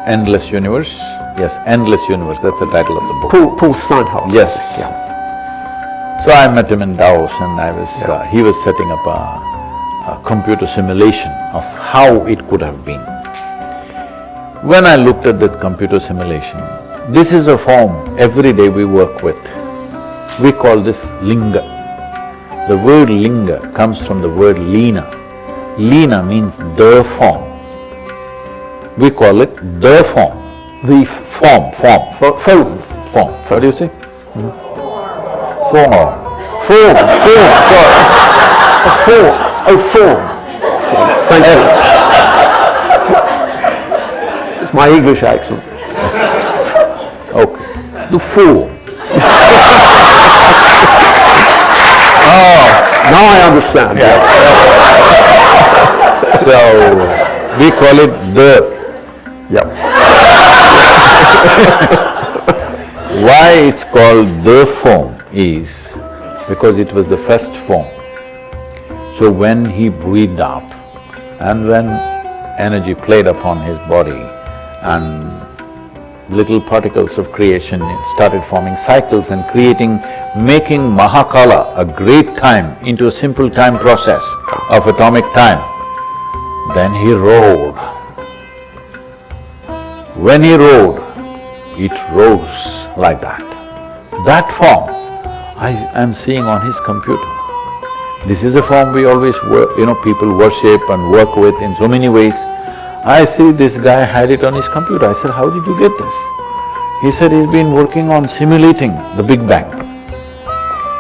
endless universe. Yes, endless universe, that's the title of the book. Paul Steinhardt. Yes. Yeah. So I met him in Davos, and he was setting up a computer simulation of how it could have been. When I looked at that computer simulation, this is a form every day we work with. We call this linga. The word linga comes from the word lina. Lina means the form. We call it the form. The form. What do you say? Form. Form. Thank you. It's my English accent. Okay. The form. Now I understand. Yeah. So, we call it the. Yep. Why it's called the form is because it was the first form. So when he breathed out and when energy played upon his body and little particles of creation started forming cycles and making Mahakala, a great time, into a simple time process of atomic time, then he roared. When he roared, it rose like that. That form I am seeing on his computer. This is a form we always people worship and work with in so many ways. I see this guy had it on his computer. I said, how did you get this? He said he's been working on simulating the Big Bang.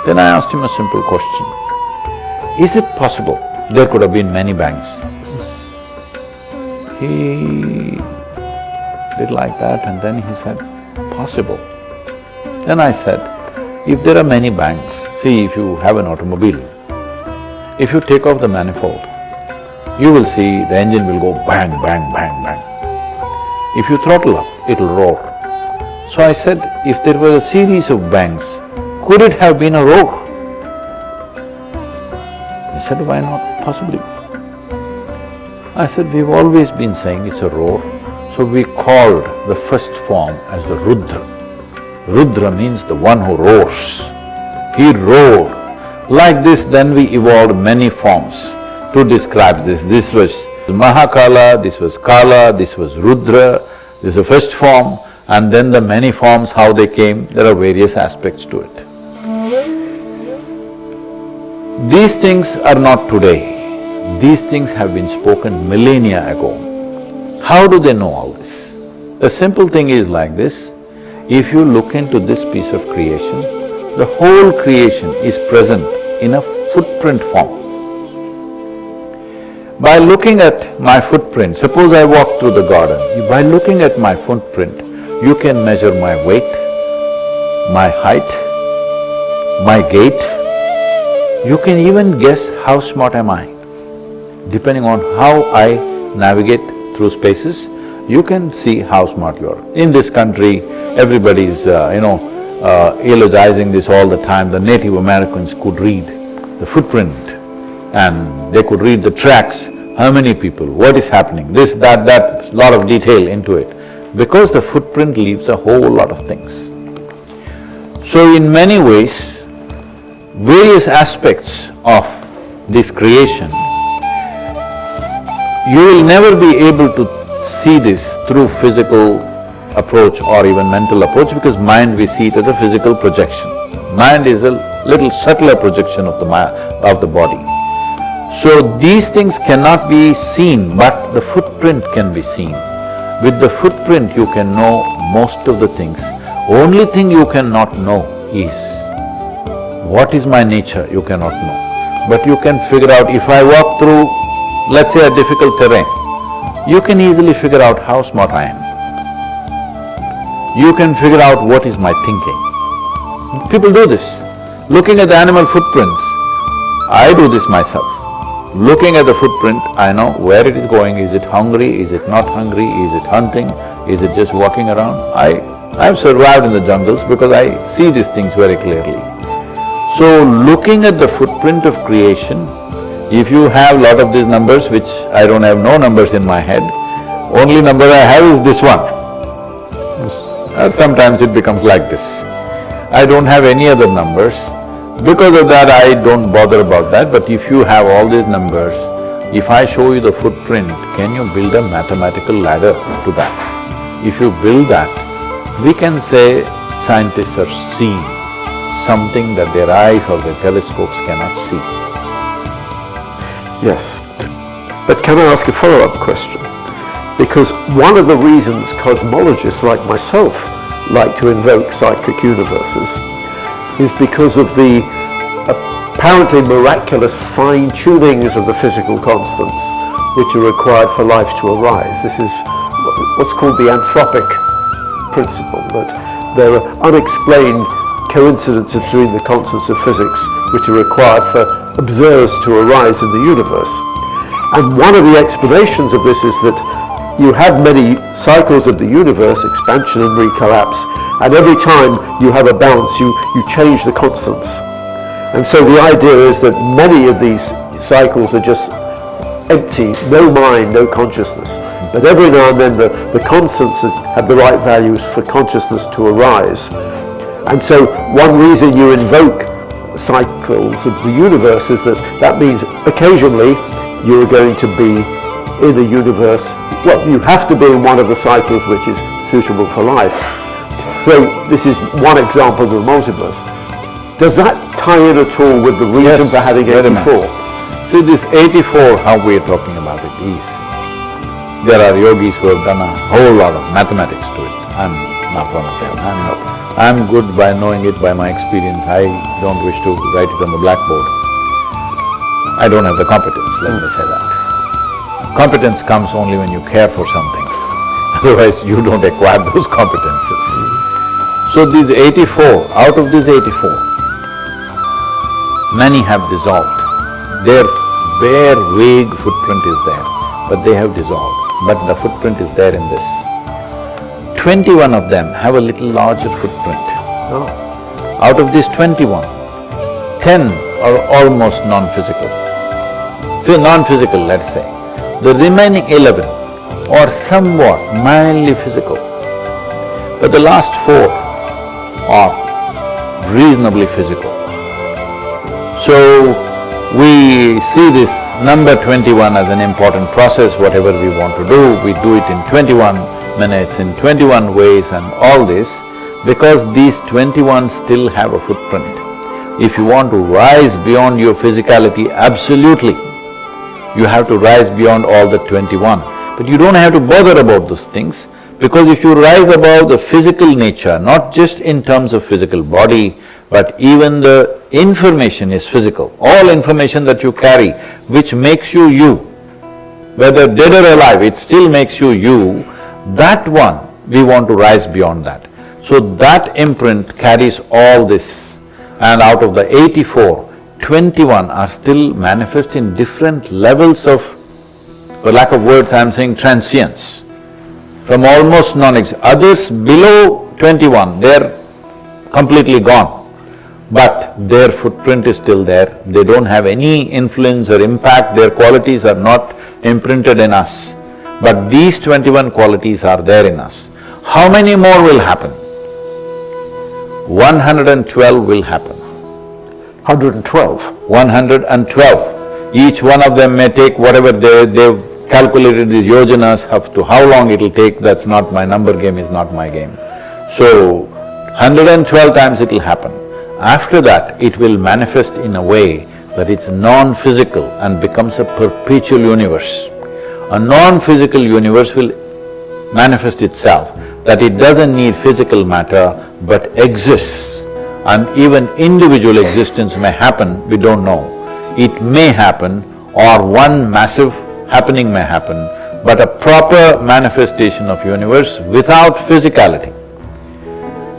Then I asked him a simple question. Is it possible there could have been many bangs? He did like that and then he said, possible. Then I said, if there are many banks, see if you have an automobile, if you take off the manifold, you will see the engine will go bang, bang, bang, bang. If you throttle up, it'll roar. So I said, if there was a series of bangs, could it have been a roar? He said, why not? Possibly. I said, we've always been saying it's a roar, so we called the first form as the Rudra. Rudra means the one who roars. He roared. Like this, then we evolved many forms to describe this. This was Mahakala, this was Kala, this was Rudra, this is the first form, and then the many forms, how they came, there are various aspects to it. These things are not today. These things have been spoken millennia ago. How do they know all this? The simple thing is like this, if you look into this piece of creation, the whole creation is present in a footprint form. By looking at my footprint, suppose I walk through the garden, by looking at my footprint, you can measure my weight, my height, my gait. You can even guess how smart am I. Depending on how I navigate through spaces, you can see how smart you are. In this country, everybody is, eulogizing this all the time. The Native Americans could read the footprint and they could read the tracks, how many people, what is happening, this, that, lot of detail into it, because the footprint leaves a whole lot of things. So in many ways, various aspects of this creation, you will never be able to see this through physical approach or even mental approach, because mind we see it as a physical projection. Mind is a little subtler projection of the body. So these things cannot be seen, but the footprint can be seen. With the footprint you can know most of the things. Only thing you cannot know is, what is my nature, you cannot know. But you can figure out, if I walk through, let's say, a difficult terrain, you can easily figure out how smart I am. You can figure out what is my thinking. People do this. Looking at the animal footprints, I do this myself. Looking at the footprint, I know where it is going, is it hungry, is it not hungry, is it hunting, is it just walking around? I've survived in the jungles because I see these things very clearly. So looking at the footprint of creation, if you have lot of these numbers, which I don't have no numbers in my head, only number I have is this one. Sometimes it becomes like this. I don't have any other numbers. Because of that, I don't bother about that, but if you have all these numbers, if I show you the footprint, can you build a mathematical ladder to that? If you build that, we can say scientists are seeing something that their eyes or their telescopes cannot see. Yes, but can I ask a follow-up question? Because one of the reasons cosmologists like myself like to invoke cyclic universes is because of the apparently miraculous fine-tunings of the physical constants which are required for life to arise. This is what's called the anthropic principle, that there are unexplained coincidences between the constants of physics which are required for observers to arise in the universe. And one of the explanations of this is that you have many cycles of the universe, expansion and recollapse, and every time you have a bounce, you change the constants. And so the idea is that many of these cycles are just empty, no mind, no consciousness. But every now and then the constants have the right values for consciousness to arise. And so one reason you invoke cycles of the universe is that means occasionally you're going to be in a universe, well, you have to be in one of the cycles which is suitable for life. So this is one example of the multiverse. Does that tie in at all with the reason for having 84? See, this 84, how we are talking about it is, there are yogis who have done a whole lot of mathematics to it. I'm not one of them. I'm good by knowing it by my experience. I don't wish to write it on the blackboard. I don't have the competence, let me say that. Competence comes only when you care for something, otherwise you don't acquire those competences. So these 84, out of these 84, many have dissolved. Their bare, vague footprint is there, but they have dissolved. But the footprint is there in this. 21 of them have a little larger footprint. Oh. Out of these 21, 10 are almost non-physical. Non-physical, let's say. The remaining 11 are somewhat mildly physical, but the last 4 are reasonably physical. So, we see this number 21 as an important process. Whatever we want to do, we do it in 21 minutes, in 21 ways and all this, because these 21 still have a footprint. If you want to rise beyond your physicality, absolutely, you have to rise beyond all the 21. But you don't have to bother about those things, because if you rise above the physical nature, not just in terms of physical body, but even the information is physical. All information that you carry, which makes you you, whether dead or alive, it still makes you you, that one, we want to rise beyond that. So that imprint carries all this, and out of the 84, 21 are still manifest in different levels of, for lack of words, I'm saying transience, from almost non-existent. Others below 21, they're completely gone, but their footprint is still there. They don't have any influence or impact, their qualities are not imprinted in us. But these 21 qualities are there in us. How many more will happen? 112 will happen. 112? 112. Each one of them may take whatever they've calculated these yojanas up to how long it'll take, that's not my number game, is not my game. So, 112 times it'll happen. After that, it will manifest in a way that it's non-physical and becomes a perpetual universe. A non-physical universe will manifest itself, that it doesn't need physical matter but exists, and even individual existence may happen, we don't know. It may happen, or one massive happening may happen, but a proper manifestation of universe without physicality.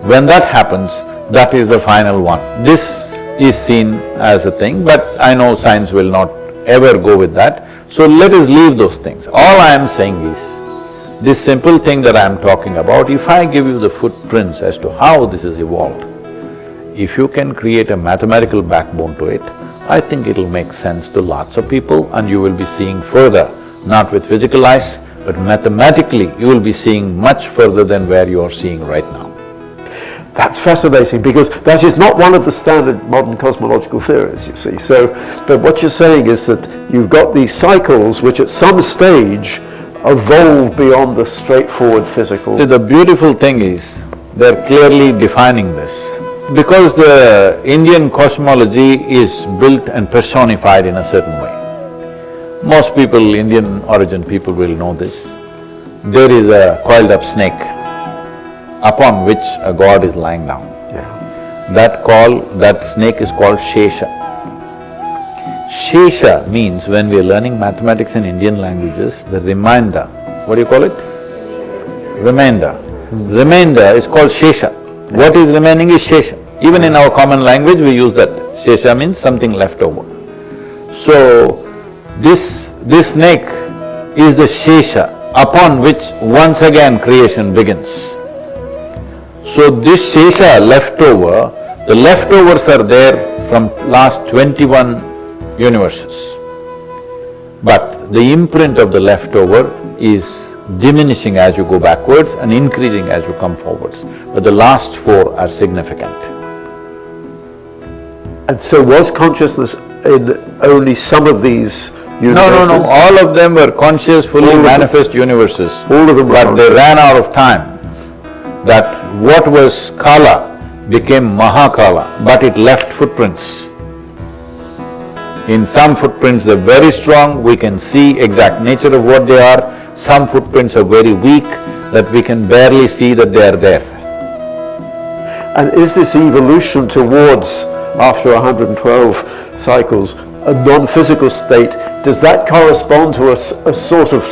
When that happens, that is the final one. This is seen as a thing, but I know science will not ever go with that. So let us leave those things. All I am saying is, this simple thing that I am talking about, if I give you the footprints as to how this is evolved, if you can create a mathematical backbone to it, I think it'll make sense to lots of people, and you will be seeing further, not with physical eyes, but mathematically you will be seeing much further than where you are seeing right now. That's fascinating, because that is not one of the standard modern cosmological theories, you see. So, but what you're saying is that you've got these cycles which at some stage evolve beyond the straightforward physical. See, the beautiful thing is, they're clearly defining this. Because the Indian cosmology is built and personified in a certain way. Most people, Indian origin people will know this. There is a coiled up snake upon which a god is lying down. Yeah. That snake is called Shesha. Shesha means, when we are learning mathematics in Indian languages, the remainder, what do you call it? Remainder. Remainder is called Shesha. What is remaining is Shesha. Even in our common language we use that. Shesha means something left over. So, this snake is the Shesha upon which once again creation begins. So this Shesha leftover, the leftovers are there from last 21 universes. But the imprint of the leftover is diminishing as you go backwards and increasing as you come forwards. But the last 4 are significant. And so was consciousness in only some of these universes? No, all of them were conscious, fully manifest universes. All of them were but conscious. They ran out of time. That what was Kala became Mahakala, but it left footprints. In some footprints they're very strong, we can see exact nature of what they are. Some footprints are very weak, that we can barely see that they are there. And is this evolution towards, after 112 cycles, a non-physical state, does that correspond to a sort of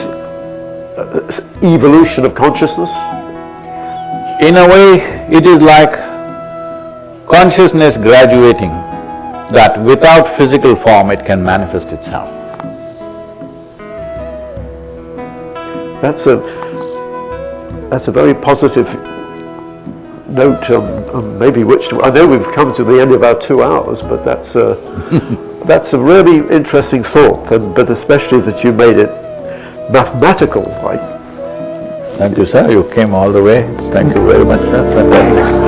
evolution of consciousness? In a way, it is like consciousness graduating, that without physical form it can manifest itself. That's a very positive note, maybe which I know we've come to the end of our 2 hours, but that's a really interesting thought, but especially that you made it mathematical, like. Thank you, sir. You came all the way. Thank you very much, sir. Fantastic.